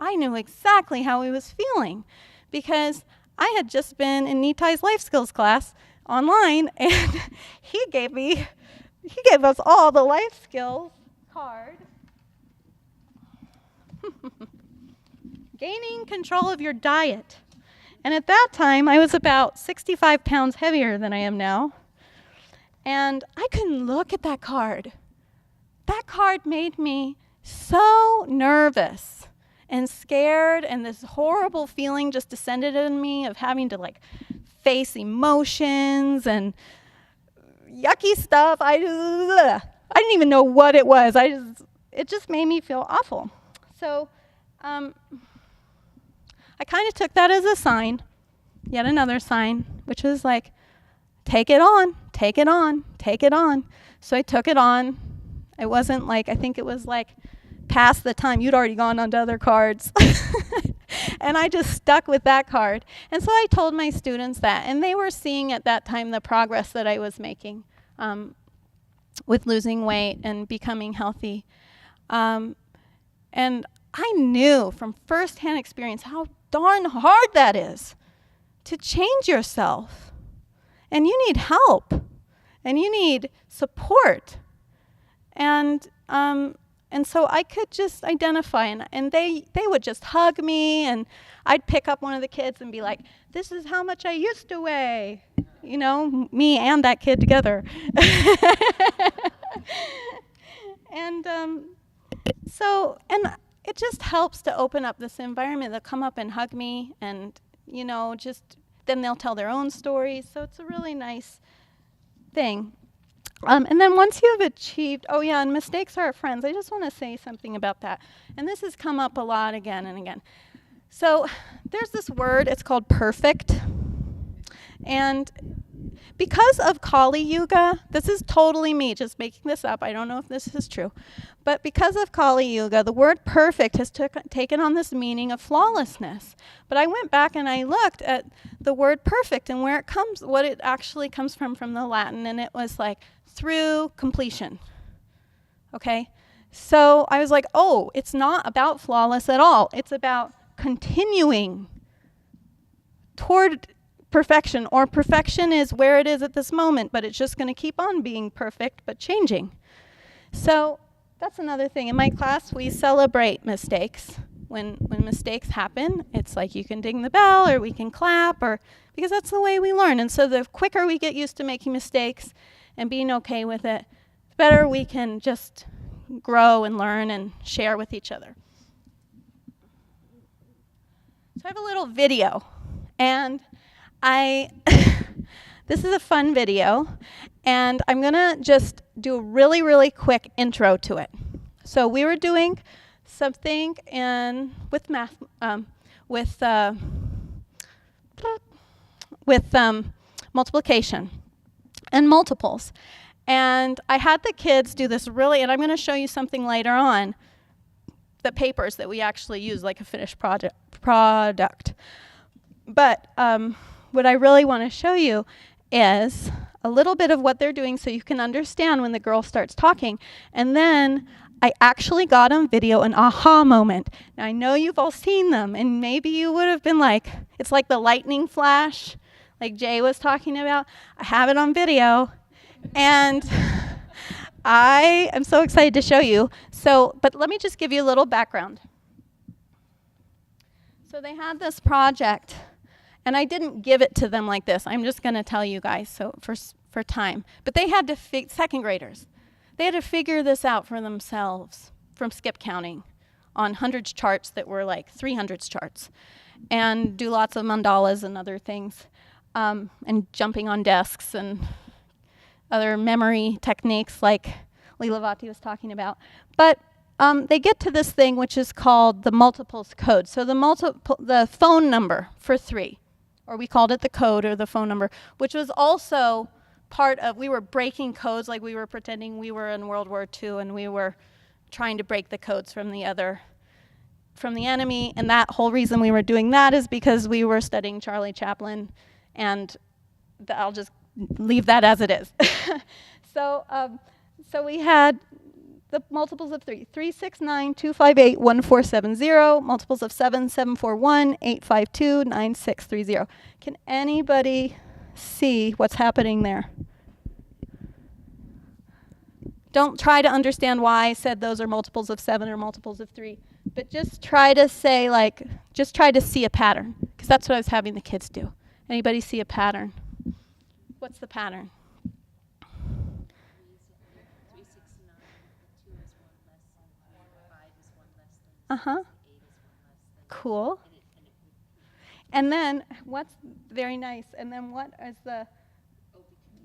I knew exactly how he was feeling because I had just been in Nitai's life skills class online, and he gave us all the life skills card. Gaining control of your diet. And at that time, I was about 65 pounds heavier than I am now. And I couldn't look at that card. That card made me so nervous and scared, and this horrible feeling just descended on me of having to face emotions and yucky stuff. I didn't even know what it was. It just made me feel awful. So I kind of took that as a sign, yet another sign, which was like, take it on, take it on, take it on. So I took it on. It wasn't I think it was past the time. You'd already gone on to other cards. And I just stuck with that card. And so I told my students that, and they were seeing at that time the progress that I was making with losing weight and becoming healthy. And I knew from firsthand experience how darn hard that is to change yourself. And you need help. And you need support. And so I could just identify, and they would just hug me, and I'd pick up one of the kids and be like, this is how much I used to weigh. Me and that kid together. And and it just helps to open up this environment. They'll come up and hug me, and, then they'll tell their own stories. So it's a really nice thing. And then once you have achieved, and mistakes are our friends. I just want to say something about that. And this has come up a lot again and again. So there's this word, it's called perfect. And because of Kali Yuga, this is totally me, just making this up. I don't know if this is true. But because of Kali Yuga, the word perfect has taken on this meaning of flawlessness. But I went back and I looked at the word perfect and where it comes, what it actually comes from the Latin, and it was through completion. Okay? So I was like, it's not about flawless at all. It's about continuing toward perfection, or perfection is where it is at this moment, but it's just going to keep on being perfect, but changing. So that's another thing. In my class, we celebrate mistakes. When mistakes happen, it's you can ding the bell, or we can clap, because that's the way we learn. And so the quicker we get used to making mistakes and being okay with it, the better we can just grow and learn and share with each other. So I have a little video, and this is a fun video, and I'm going to just do a really, really quick intro to it. So we were doing something with math, with multiplication and multiples. And I had the kids do this and I'm going to show you something later on, the papers that we actually use, like a finished product. But what I really want to show you is a little bit of what they're doing so you can understand when the girl starts talking. And then I actually got on video an aha moment. Now, I know you've all seen them, and maybe you would have been it's like the lightning flash, like Jay was talking about. I have it on video, and I am so excited to show you. But let me just give you a little background. So they had this project, and I didn't give it to them like this. I'm just going to tell you guys. So for time. But they had to, second graders, they had to figure this out for themselves from skip counting on hundreds charts that were like 300s charts, and do lots of mandalas and other things, and jumping on desks and other memory techniques like Leelavati was talking about. But they get to this thing which is called the multiples code. So the phone number for 3, or we called it the code or the phone number, which was also part of, we were breaking codes, like we were pretending we were in World War II and we were trying to break the codes from the enemy. And that whole reason we were doing that is because we were studying Charlie Chaplin, and I'll just leave that as it is. So we had the multiples of 3, 369, 258, 1470, multiples of 7, 741, 852, 9630. Can anybody see what's happening there? Don't try to understand why I said those are multiples of 7 or multiples of 3, but just try to say, like, just try to see a pattern, because that's what I was having the kids do. Anybody see a pattern? What's the pattern? 369, 2 is 1 less than 5 is 1 less than 6, Uh-huh. 8 is 1 less than. Cool. And then what's very nice? And then what is the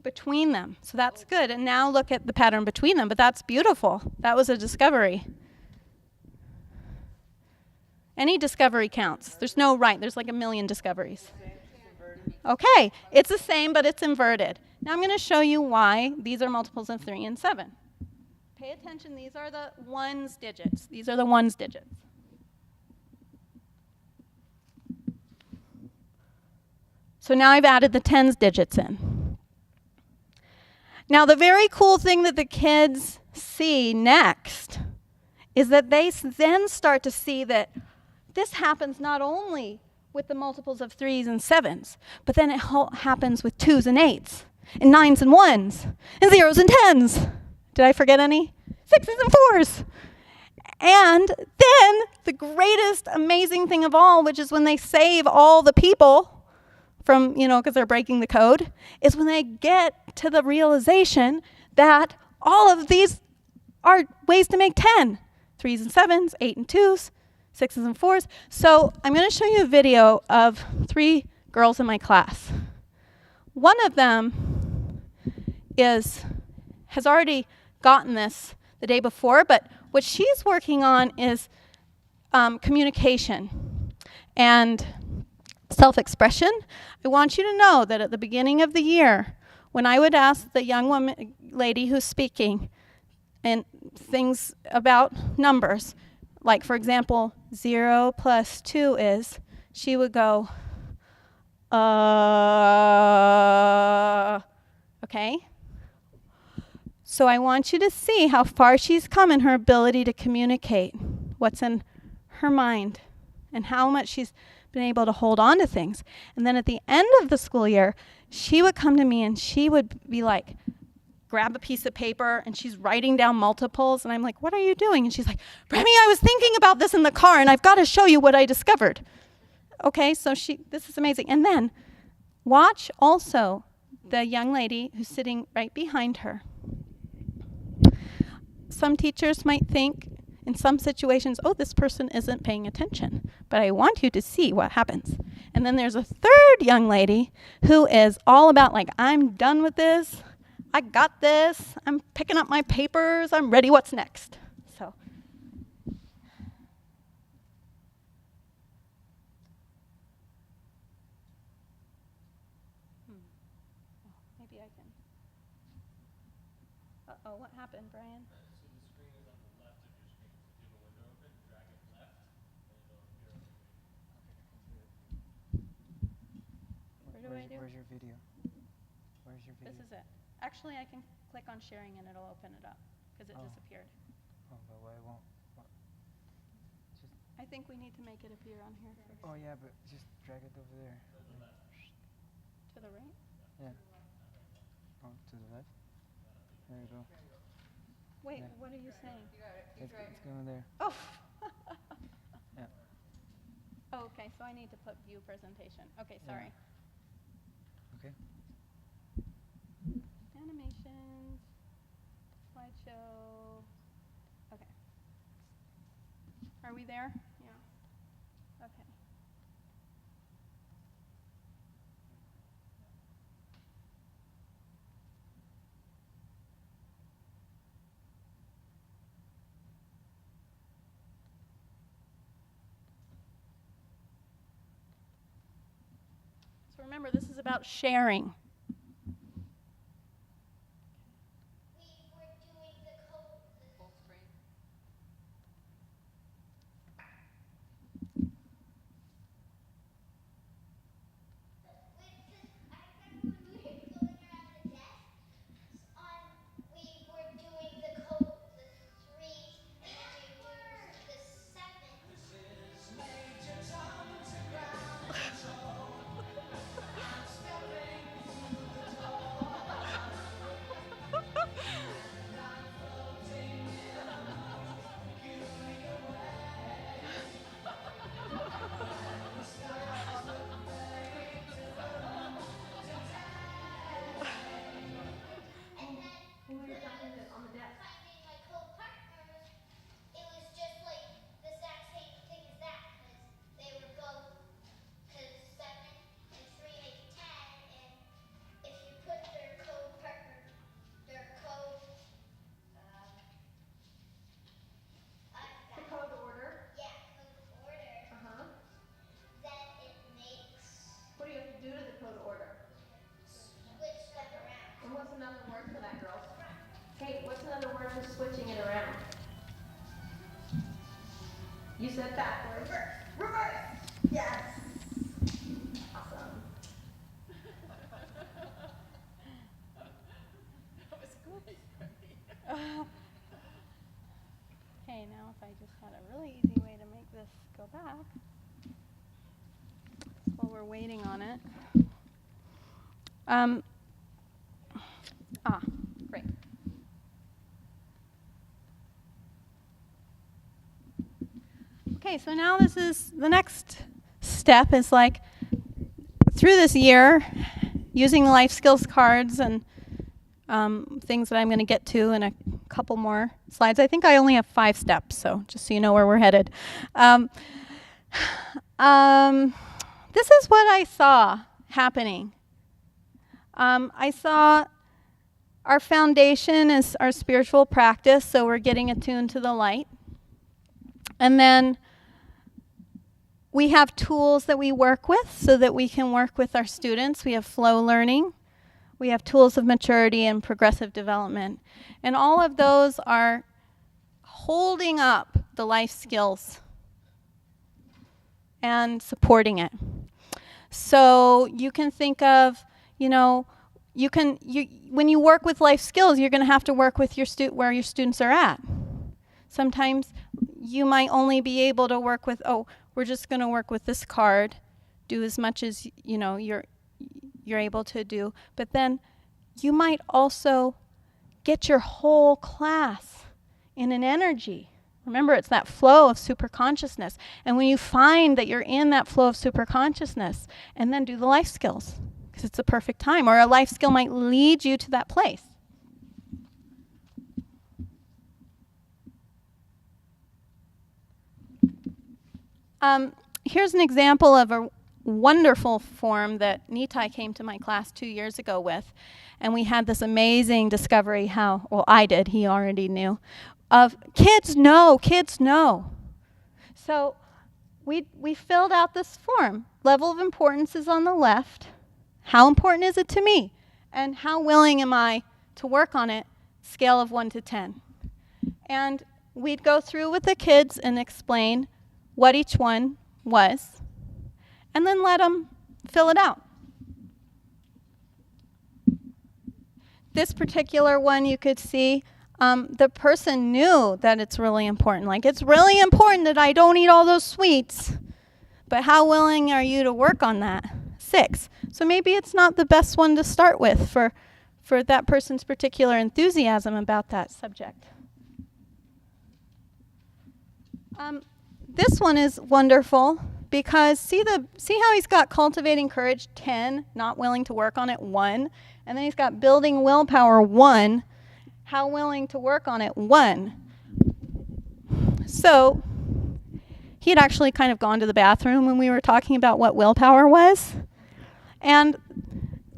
between them? So that's good. And now look at the pattern between them. But that's beautiful. That was a discovery. Any discovery counts. There's no right. There's like a million discoveries. Okay. It's the same, but it's inverted. Now I'm going to show you why these are multiples of 3 and 7. Pay attention. These are the ones digits. These are the ones digits. So now I've added the tens digits in. Now the very cool thing that the kids see next is that they then start to see that this happens not only with the multiples of 3s and 7s, but then it happens with 2s and 8s, and 9s and 1s, and 0s and 10s. Did I forget any? 6s and 4s. And then the greatest amazing thing of all, which is when they save all the people from, because they're breaking the code, is when they get to the realization that all of these are ways to make 10. 3s and 7s, 8 and 2s, 6s and 4s. So I'm going to show you a video of 3 girls in my class. One of them has already gotten this the day before, but what she's working on is communication and self-expression. I want you to know that at the beginning of the year, when I would ask the young lady who's speaking and things about numbers, like for example, 0 plus 2 is, she would go, okay? So I want you to see how far she's come in her ability to communicate what's in her mind and how much she's been able to hold on to things. And then at the end of the school year, she would come to me and she would be like, grab a piece of paper and she's writing down multiples. And I'm like, what are you doing? And she's like, Remy, I was thinking about this in the car and I've got to show you what I discovered. Okay, so this is amazing. And then watch also the young lady who's sitting right behind her. Some teachers might think in some situations, oh, this person isn't paying attention. But I want you to see what happens. And then there's a third young lady who is all about like, I'm done with this. I got this. I'm picking up my papers. I'm ready. What's next? So. Maybe I can. Uh-oh, what happened, Brian? Where's your video? Where's your video? This is it. Actually, I can click on sharing and it'll open it up because it disappeared. Oh, but why won't? I think we need to make it appear on here first. Oh yeah, but just drag it over there. To the right? Yeah. Oh, to the left. There you go. Wait, Yeah. what are you saying? It's going there. Oh. Yeah. Oh, okay, so I need to put view presentation. Okay, sorry. Okay. Are we there? Yeah. Okay. So remember, this is about sharing. Full screen. Switching it around. You said backwards. Reverse. Yes. Awesome. That was great. Okay, now if I just had a really easy way to make this go back while we're waiting on it. Great. Okay, so now this is the next step is like through this year using the life skills cards and things that I'm going to get to in a couple more slides. I think I only have 5 steps, so just so you know where we're headed. This is what I saw happening. I saw our foundation is our spiritual practice, so we're getting attuned to the light. And then we have tools that we work with so that we can work with our students. We have flow learning. We have tools of maturity and progressive development. And all of those are holding up the life skills and supporting it. So you can think of, when you work with life skills, you're going to have to work with where your students are at. Sometimes you might only be able to work with, we're just going to work with this card, do as much as you're able to do. But then you might also get your whole class in an energy. Remember, it's that flow of superconsciousness. And when you find that you're in that flow of superconsciousness, and then do the life skills, because it's the perfect time, or a life skill might lead you to that place. Here's an example of a wonderful form that Nitai came to my class 2 years ago with. And we had this amazing discovery I did, he already knew, of kids know. So we filled out this form. Level of importance is on the left. How important is it to me? And how willing am I to work on it? Scale of 1 to 10. And we'd go through with the kids and explain what each one was, and then let them fill it out. This particular one, you could see the person knew that it's really important. Like, it's really important that I don't eat all those sweets, but how willing are you to work on that? 6. So maybe it's not the best one to start with for that person's particular enthusiasm about that subject. This one is wonderful because see how he's got cultivating courage 10, not willing to work on it 1, and then he's got building willpower 1, how willing to work on it 1. So he had actually kind of gone to the bathroom when we were talking about what willpower was. And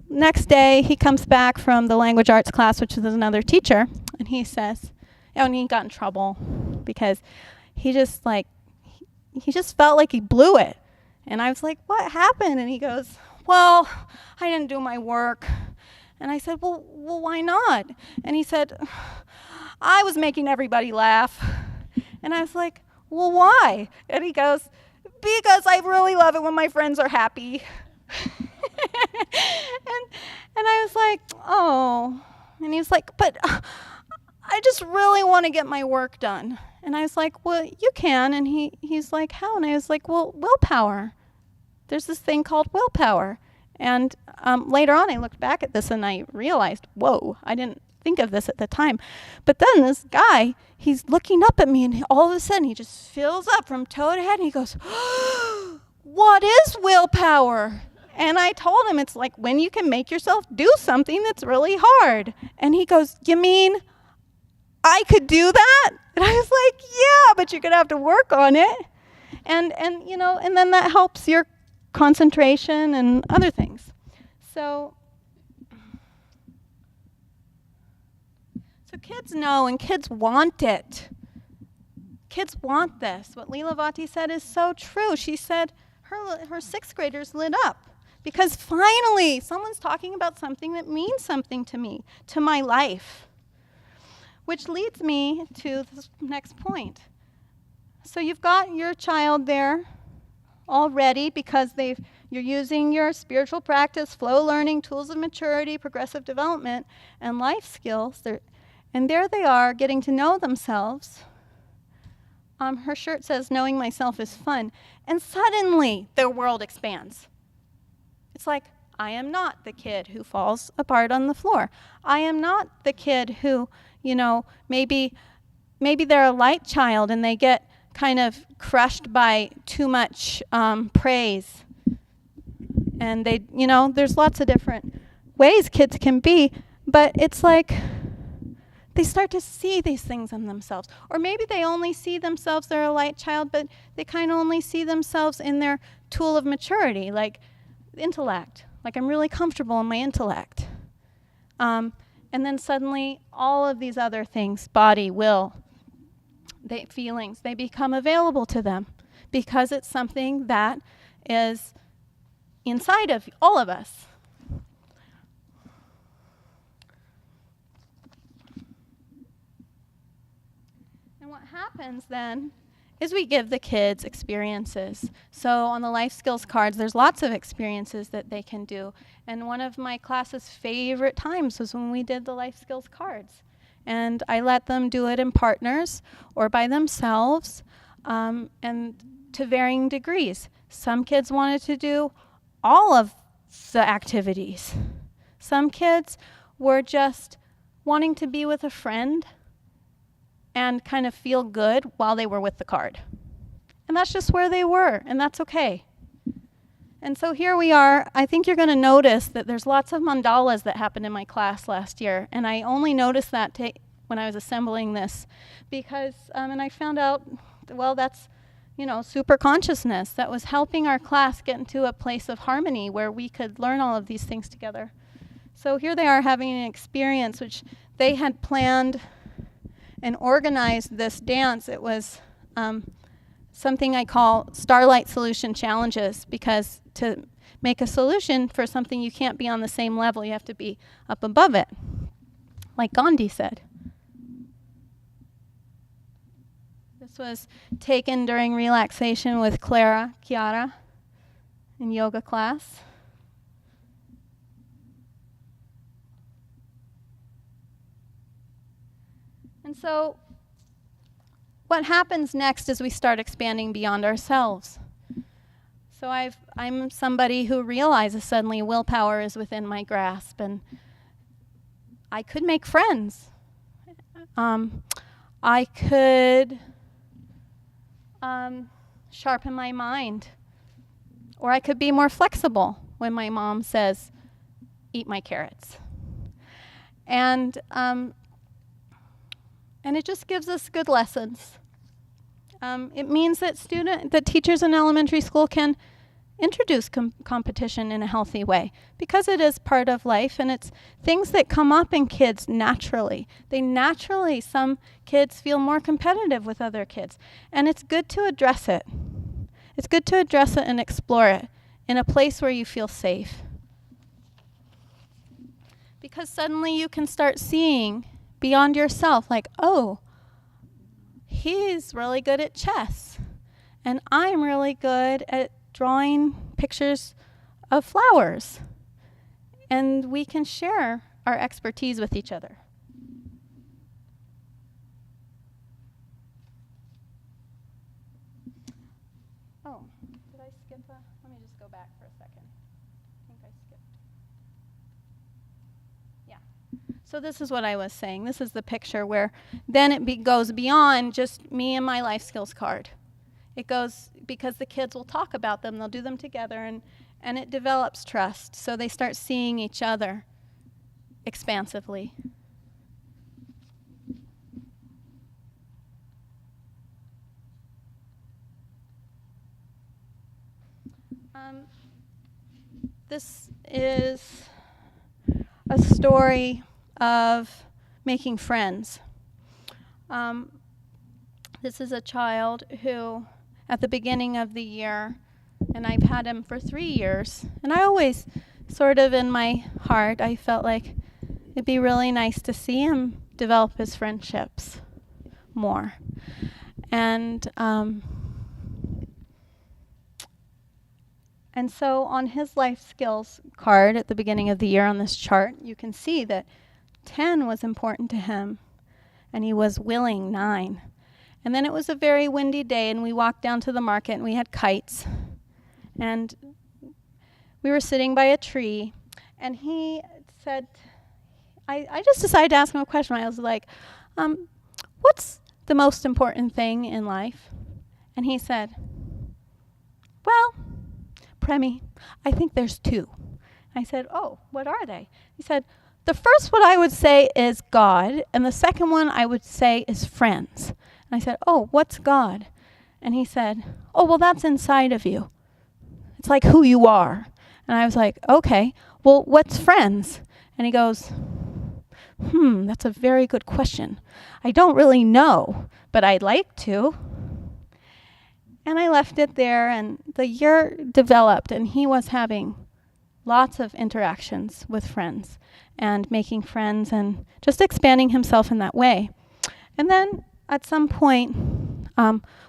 next day, he comes back from the language arts class, which is another teacher, and he says, and he got in trouble because he just felt like he blew it. And I was like, what happened? And he goes, well, I didn't do my work. And I said, well, why not? And he said, I was making everybody laugh. And I was like, well, why? And he goes, because I really love it when my friends are happy. and I was like, oh. And he was like, but I just really want to get my work done. And I was like, well, you can. And he's like, how? And I was like, well, willpower. There's this thing called willpower. And later on, I looked back at this and I realized, whoa, I didn't think of this at the time. But then this guy, he's looking up at me and all of a sudden he just fills up from toe to head and he goes, what is willpower? And I told him it's like when you can make yourself do something that's really hard. And he goes, you mean I could do that? And I was like, yeah, but you're going to have to work on it. And then that helps your concentration and other things. So kids know and kids want it. Kids want this. What Leelavati said is so true. She said her sixth graders lit up because finally someone's talking about something that means something to me, to my life. Which leads me to this next point. So you've got your child there already because you're using your spiritual practice, flow learning, tools of maturity, progressive development, and life skills. And there they are getting to know themselves. Her shirt says, knowing myself is fun. And suddenly their world expands. It's like, I am not the kid who falls apart on the floor. I am not the kid who, maybe they're a light child and they get kind of crushed by too much praise. And there's lots of different ways kids can be, but it's like they start to see these things in themselves. Or maybe they only see themselves, they're a light child, but they kind of only see themselves in their tool of maturity, like intellect. Like I'm really comfortable in my intellect. And then suddenly all of these other things, body, will, feelings, they become available to them because it's something that is inside of all of us. And what happens then is we give the kids experiences. So on the life skills cards, there's lots of experiences that they can do. And one of my class's favorite times was when we did the life skills cards. And I let them do it in partners or by themselves, and to varying degrees. Some kids wanted to do all of the activities. Some kids were just wanting to be with a friend and kind of feel good while they were with the card. And that's just where they were, and that's okay. And so here we are. I think you're going to notice that there's lots of mandalas that happened in my class last year, and I only noticed that when I was assembling this because, and I found out, well, that's, super consciousness that was helping our class get into a place of harmony where we could learn all of these things together. So here they are having an experience which they had planned and organized this dance. It was something I call Starlight Solution Challenges, because to make a solution for something you can't be on the same level, you have to be up above it, like Gandhi said. This was taken during relaxation with Chiara in yoga class. And so what happens next is we start expanding beyond ourselves. So I'm somebody who realizes suddenly willpower is within my grasp, and I could make friends. I could sharpen my mind, or I could be more flexible when my mom says, eat my carrots. And it just gives us good lessons. It means that teachers in elementary school can introduce competition in a healthy way because it is part of life, and it's things that come up in kids naturally. Some kids feel more competitive with other kids, and it's good to address it. It's good to address it and explore it in a place where you feel safe. Because suddenly you can start seeing beyond yourself, like, oh, he's really good at chess, and I'm really good at drawing pictures of flowers. And we can share our expertise with each other. Oh, did I skip let me just go back for a second. I think I skipped. Yeah. So this is what I was saying. This is the picture where then it goes beyond just me and my life skills card. It goes because the kids will talk about them, they'll do them together, and it develops trust. So they start seeing each other expansively. This is a story of making friends. This is a child who, at the beginning of the year, and I've had him for 3 years, and I always sort of in my heart, I felt like it'd be really nice to see him develop his friendships more. And so on his life skills card at the beginning of the year on this chart, you can see that 10 was important to him, and he was willing 9. And then it was a very windy day, and we walked down to the market, and we had kites. And we were sitting by a tree, and he said, I just decided to ask him a question. I was like, what's the most important thing in life? And he said, well, Premi, I think there's 2. I said, oh, what are they? He said, the first one I would say is God, and the second one I would say is friends. And I said, oh, what's God? And he said, oh, well, that's inside of you. It's like who you are. And I was like, okay, well, what's friends? And he goes, that's a very good question. I don't really know, but I'd like to. And I left it there, and the year developed, and he was having lots of interactions with friends and making friends and just expanding himself in that way. And then at some point,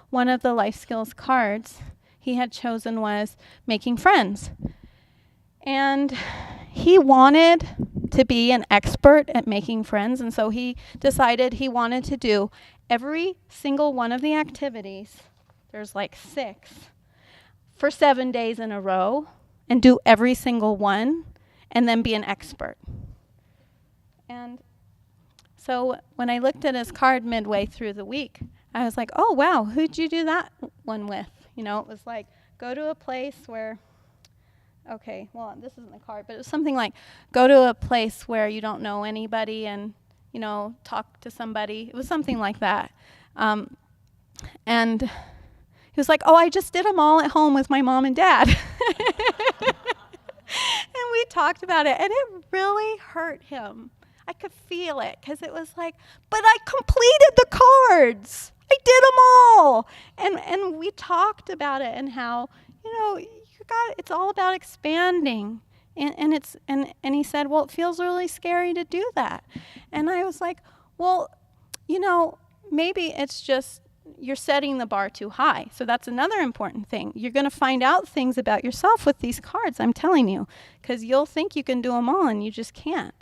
one of the life skills cards he had chosen was making friends. And he wanted to be an expert at making friends, and so he decided he wanted to do every single one of the activities, there's like 6, for 7 days in a row, and do every single one, and then be an expert. And so when I looked at his card midway through the week, I was like, oh, wow, who'd you do that one with? You know, it was like, go to a place where, okay, well, this isn't the card, but it was something like, go to a place where you don't know anybody and, you know, talk to somebody. It was something like that. And he was like, oh, I just did them all at home with my mom and dad. And we talked about it, and it really hurt him. I could feel it, because it was like, but I completed the cards. I did them all. And we talked about it and how, you know, it's all about expanding. And he said, well, it feels really scary to do that. And I was like, well, you know, maybe it's just you're setting the bar too high. So that's another important thing. You're going to find out things about yourself with these cards, I'm telling you, because you'll think you can do them all and you just can't.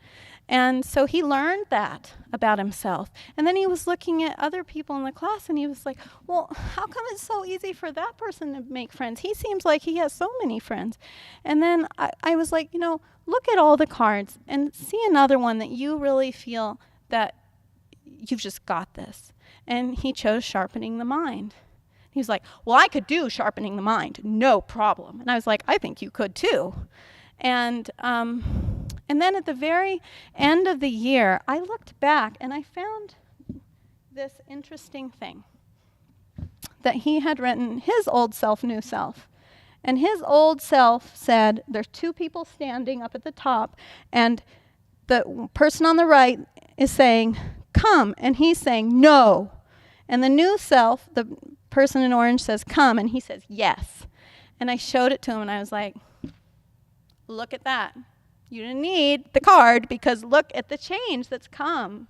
And so he learned that about himself. And then he was looking at other people in the class, and he was like, well, how come it's so easy for that person to make friends? He seems like he has so many friends. And then I was like, you know, look at all the cards and see another one that you really feel that you've just got this. And he chose sharpening the mind. He was like, well, I could do sharpening the mind, no problem. And I was like, I think you could too. And then at the very end of the year, I looked back and I found this interesting thing. that he had written his old self, new self. And his old self said, there's two people standing up at the top, and the person on the right is saying, come, and he's saying, no. And the new self, the person in orange, says, come, and he says, yes. And I showed it to him, and I was like, look at that. You didn't need the card, because look at the change that's come.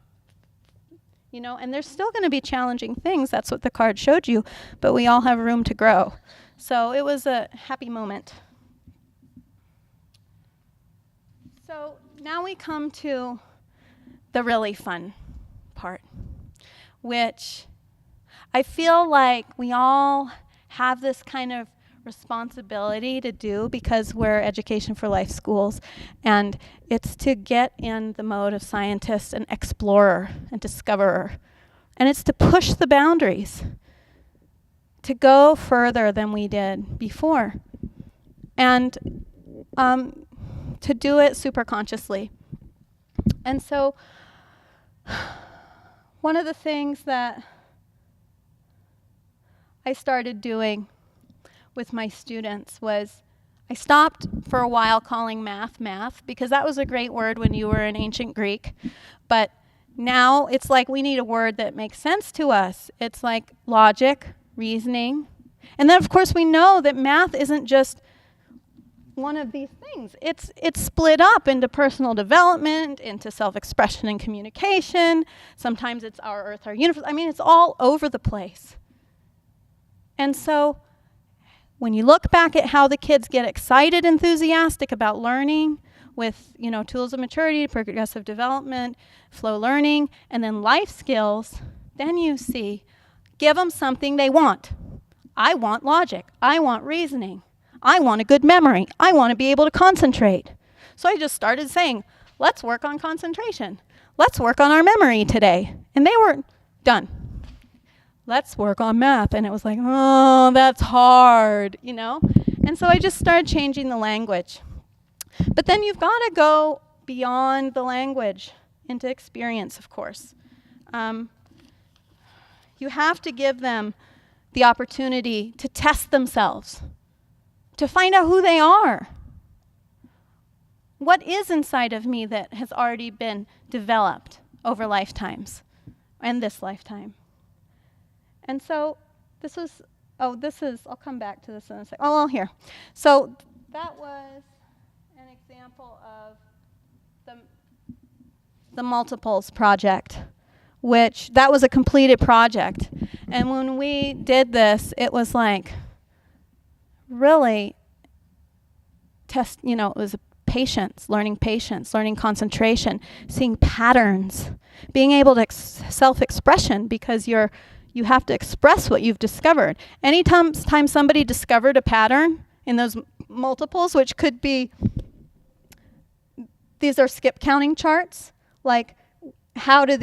You know, and there's still going to be challenging things. That's what the card showed you, but we all have room to grow. So it was a happy moment. So now we come to the really fun part, which I feel like we all have this kind of responsibility to do because we're Education for Life schools, and it's to get in the mode of scientist and explorer and discoverer. And it's to push the boundaries, to go further than we did before, and to do it super consciously. And so one of the things that I started doing with my students was I stopped for a while calling math math, because that was a great word when you were in ancient Greek, but now it's like we need a word that makes sense to us. It's like logic, reasoning, and then of course we know that math isn't just one of these things. It's split up into personal development, into self-expression and communication. Sometimes it's our earth, our universe. I mean, it's all over the place. And so when you look back at how the kids get excited, enthusiastic about learning with, you know, tools of maturity, progressive development, flow learning, and then life skills, then you see, give them something they want. I want logic. I want reasoning. I want a good memory. I want to be able to concentrate. So I just started saying, let's work on concentration. Let's work on our memory today. And they were done. Let's work on math. And it was like, oh, that's hard, you know? And so I just started changing the language. But then you've got to go beyond the language into experience, of course. You have to give them the opportunity to test themselves, to find out who they are. What is inside of me that has already been developed over lifetimes and this lifetime? And so I'll come back to this in a second. Oh, well, here. So that was an example of the multiples project, which that was a completed project. And when we did this, it was like really it was patience, learning concentration, seeing patterns, being able to self-expression, because you have to express what you've discovered. Anytime somebody discovered a pattern in those multiples, which could be, these are skip counting charts, like how do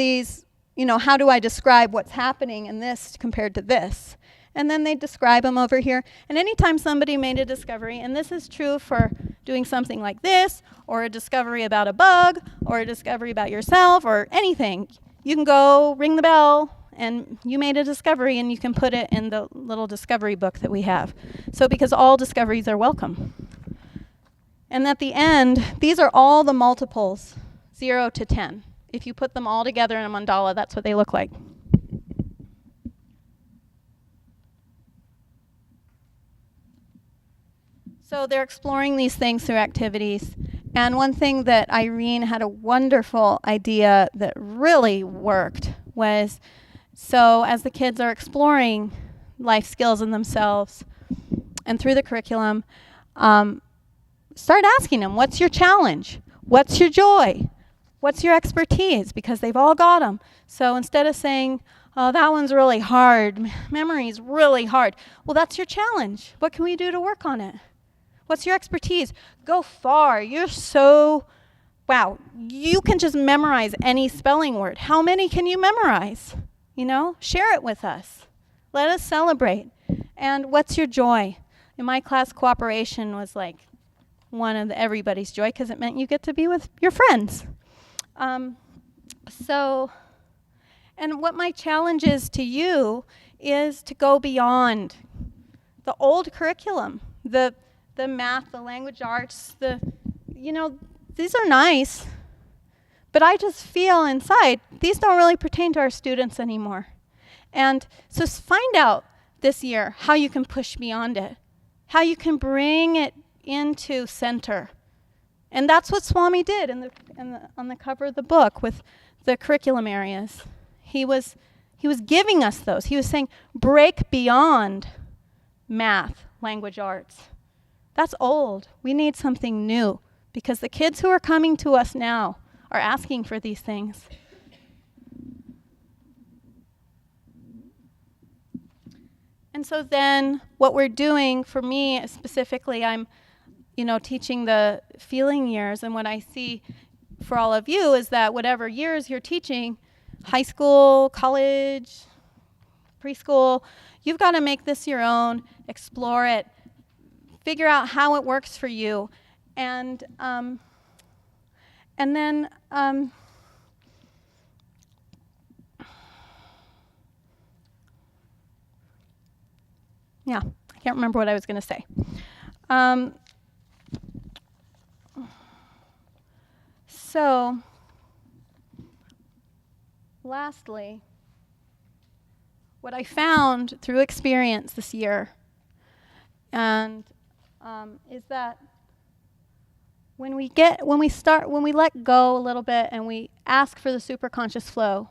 I describe what's happening in this compared to this? And then they describe them over here. And anytime somebody made a discovery, and this is true for doing something like this, or a discovery about a bug, or a discovery about yourself, or anything, you can go ring the bell, and you made a discovery, and you can put it in the little discovery book that we have. So because all discoveries are welcome. And at the end, these are all the multiples, 0 to 10. If you put them all together in a mandala, that's what they look like. So they're exploring these things through activities. And one thing that Irene had a wonderful idea that really worked was, so as the kids are exploring life skills in themselves and through the curriculum, start asking them, what's your challenge? What's your joy? What's your expertise? Because they've all got them. So instead of saying, oh, that one's really hard, memory's really hard. Well, that's your challenge. What can we do to work on it? What's your expertise? Go far. You're so, wow, you can just memorize any spelling word. How many can you memorize? Share it with us. Let us celebrate. And what's your joy? In my class, cooperation was like one of everybody's joy, because it meant you get to be with your friends. And what my challenge is to you is to go beyond the old curriculum, the math, the language arts, these are nice, but I just feel inside these don't really pertain to our students anymore. And so find out this year how you can push beyond it, how you can bring it into center. And that's what Swami did on the cover of the book with the curriculum areas. He was giving us those. He was saying, break beyond math, language arts. That's old. We need something new because the kids who are coming to us now are asking for these things. And so then what we're doing for me specifically, I'm teaching the feeling years, and what I see for all of you is that whatever years you're teaching, high school, college, preschool, you've got to make this your own, explore it, figure out how it works for you, and then yeah, I can't remember what I was going to say. So, lastly, what I found through experience this year and is that when we let go a little bit and we ask for the superconscious flow,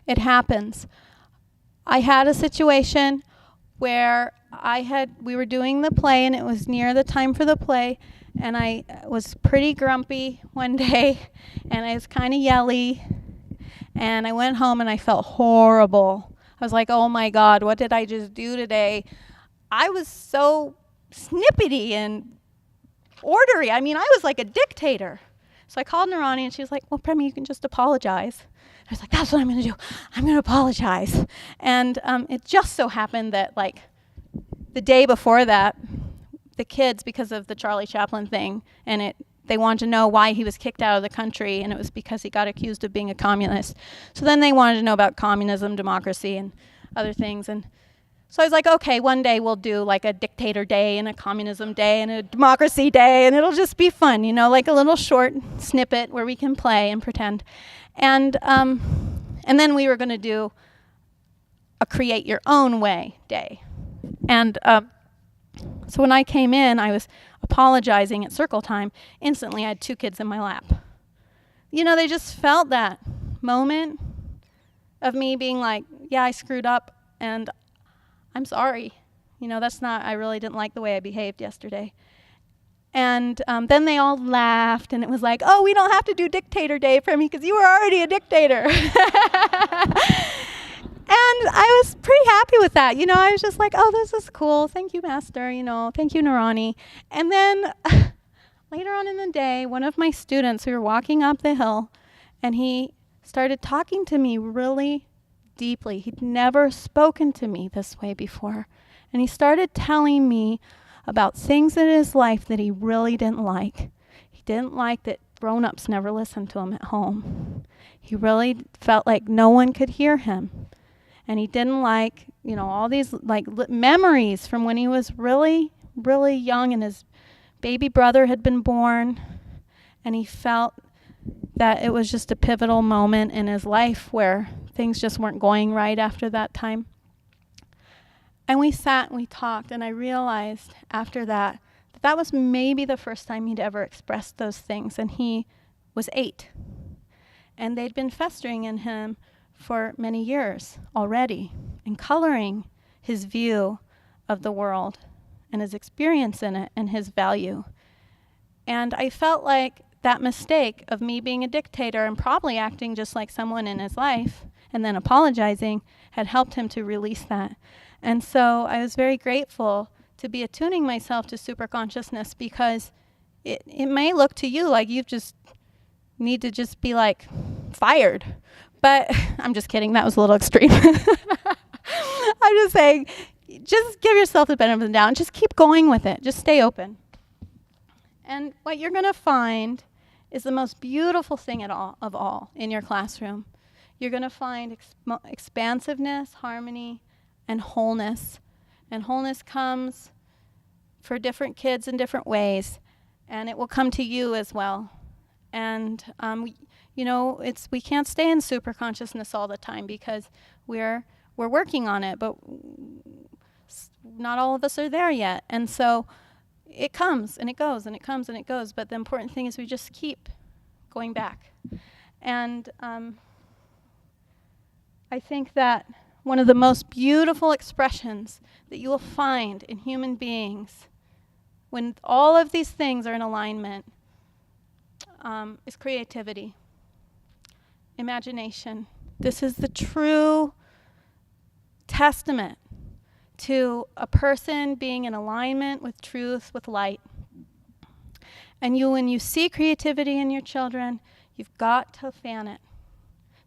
it happens. I had a situation where we were doing the play and it was near the time for the play, and I was pretty grumpy one day and I was kind of yelly, and I went home and I felt horrible. I was like, oh my God, what did I just do today? I was so snippety and ordery. I mean, I was like a dictator. So I called Narani and she was like, well, Premi, you can just apologize. I was like, that's what I'm going to do. I'm going to apologize. And it just so happened that like the day before that, the kids, because of the Charlie Chaplin thing, and they wanted to know why he was kicked out of the country, and it was because he got accused of being a communist. So then they wanted to know about communism, democracy, and other things. And so I was like, okay, one day we'll do like a dictator day and a communism day and a democracy day, and it'll just be fun, like a little short snippet where we can play and pretend. And then we were going to do a create your own way day. And so when I came in, I was apologizing at circle time. Instantly, I had 2 kids in my lap. They just felt that moment of me being like, yeah, I screwed up, and I'm sorry. I really didn't like the way I behaved yesterday. And then they all laughed, and it was like, oh, we don't have to do dictator day for me because you were already a dictator. And I was pretty happy with that. I was just like, oh, this is cool. Thank you, Master. Thank you, Narani. And then later on in the day, one of my students, we were walking up the hill, and he started talking to me really deeply. He'd never spoken to me this way before. And he started telling me about things in his life that he really didn't like. He didn't like that grown-ups never listened to him at home. He really felt like no one could hear him. And he didn't like, all these memories from when he was really, really young and his baby brother had been born. And he felt that it was just a pivotal moment in his life where things just weren't going right after that time. And we sat and we talked, and I realized after that that was maybe the first time he'd ever expressed those things, and he was 8. And they'd been festering in him for many years already and coloring his view of the world and his experience in it and his value. And I felt like that mistake of me being a dictator and probably acting just like someone in his life and then apologizing had helped him to release that. And so I was very grateful to be attuning myself to superconsciousness, because it may look to you like you just need to just be like fired. But I'm just kidding. That was a little extreme. I'm just saying, just give yourself the benefit of the doubt and just keep going with it. Just stay open. And what you're going to find is the most beautiful thing of all in your classroom you're going to find expansiveness, harmony, and wholeness. And wholeness comes for different kids in different ways, and it will come to you as well. And we can't stay in super consciousness all the time because we're working on it, but not all of us are there yet. And so it comes and it goes and it comes and it goes. But the important thing is we just keep going back. And I think that one of the most beautiful expressions that you will find in human beings when all of these things are in alignment is creativity, imagination. This is the true testament to a person being in alignment with truth, with light. And when you see creativity in your children, you've got to fan it,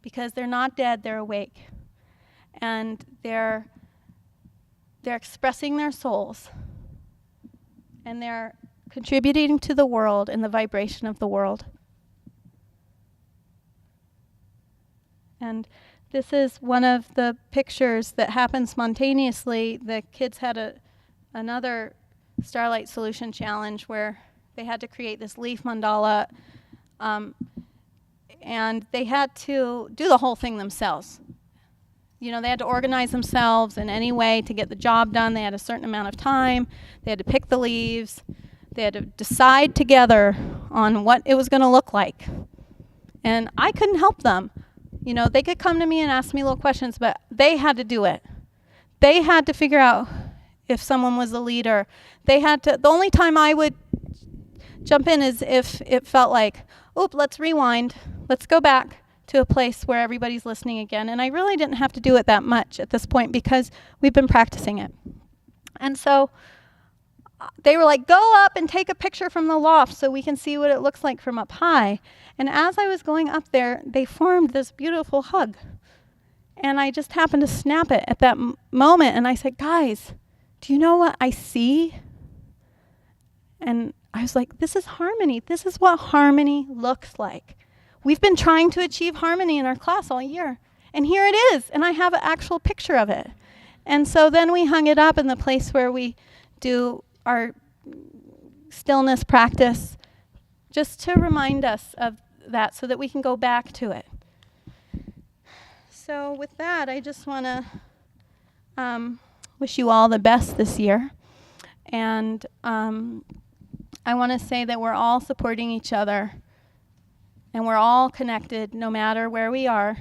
because they're not dead, they're awake. And they're expressing their souls, and they're contributing to the world and the vibration of the world. And this is one of the pictures that happened spontaneously. The kids had another Starlight Solution Challenge where they had to create this leaf mandala, and they had to do the whole thing themselves. They had to organize themselves in any way to get the job done. They had a certain amount of time. They had to pick the leaves. They had to decide together on what it was going to look like. And I couldn't help them. They could come to me and ask me little questions, but they had to do it. They had to figure out if someone was the leader. The only time I would jump in is if it felt like, let's rewind. Let's go back to a place where everybody's listening again. And I really didn't have to do it that much at this point because we've been practicing it. And so they were like, go up and take a picture from the loft so we can see what it looks like from up high. And as I was going up there, they formed this beautiful hug. And I just happened to snap it at that moment. And I said, guys, do you know what I see? And I was like, this is harmony. This is what harmony looks like. We've been trying to achieve harmony in our class all year. And here it is. And I have an actual picture of it. And so then we hung it up in the place where we do our stillness practice, just to remind us of that so that we can go back to it. So with that, I just want to wish you all the best this year. And I want to say that we're all supporting each other, and we're all connected no matter where we are,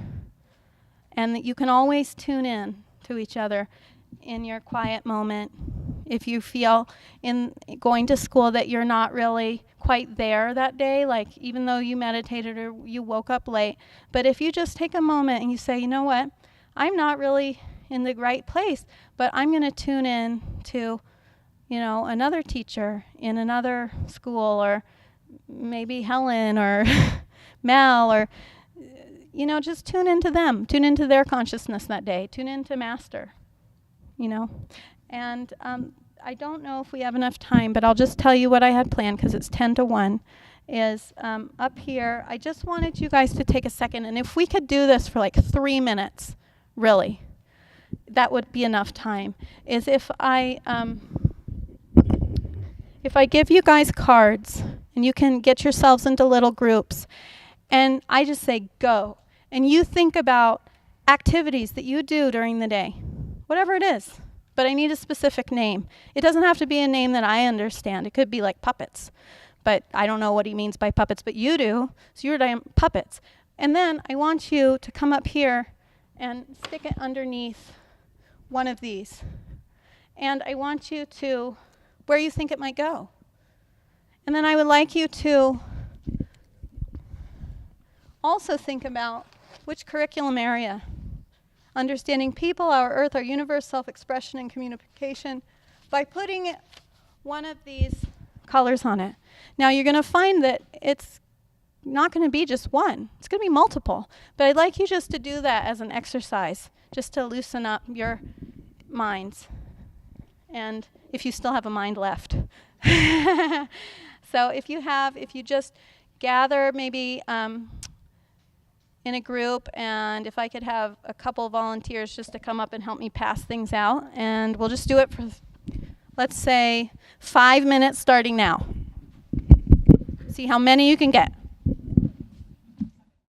and that you can always tune in to each other in your quiet moment. If you feel in going to school that you're not really quite there that day, like even though you meditated or you woke up late, but if you just take a moment and you say, you know what, I'm not really in the right place, but I'm going to tune in to, another teacher in another school, or maybe Helen or Mel, or, just tune into them, tune into their consciousness that day, tune into Master, And I don't know if we have enough time, but I'll just tell you what I had planned because it's 10 to 1, is up here. I just wanted you guys to take a second, and if we could do this for like 3 minutes, really, that would be enough time, is if I give you guys cards, and you can get yourselves into little groups, and I just say go, and you think about activities that you do during the day, whatever it is. But I need a specific name. It doesn't have to be a name that I understand. It could be like puppets. But I don't know what he means by puppets, but you do. So you're damn puppets. And then I want you to come up here and stick it underneath one of these. And I want you to, where you think it might go. And then I would like you to also think about which curriculum area. Understanding people, our earth, our universe, self-expression, and communication by putting one of these colors on it. Now, you're going to find that it's not going to be just one. It's going to be multiple. But I'd like you just to do that as an exercise, just to loosen up your minds. And if you still have a mind left. So if you just gather maybe in a group, and if I could have a couple volunteers just to come up and help me pass things out, and we'll just do it for, let's say, 5 minutes starting now. See how many you can get.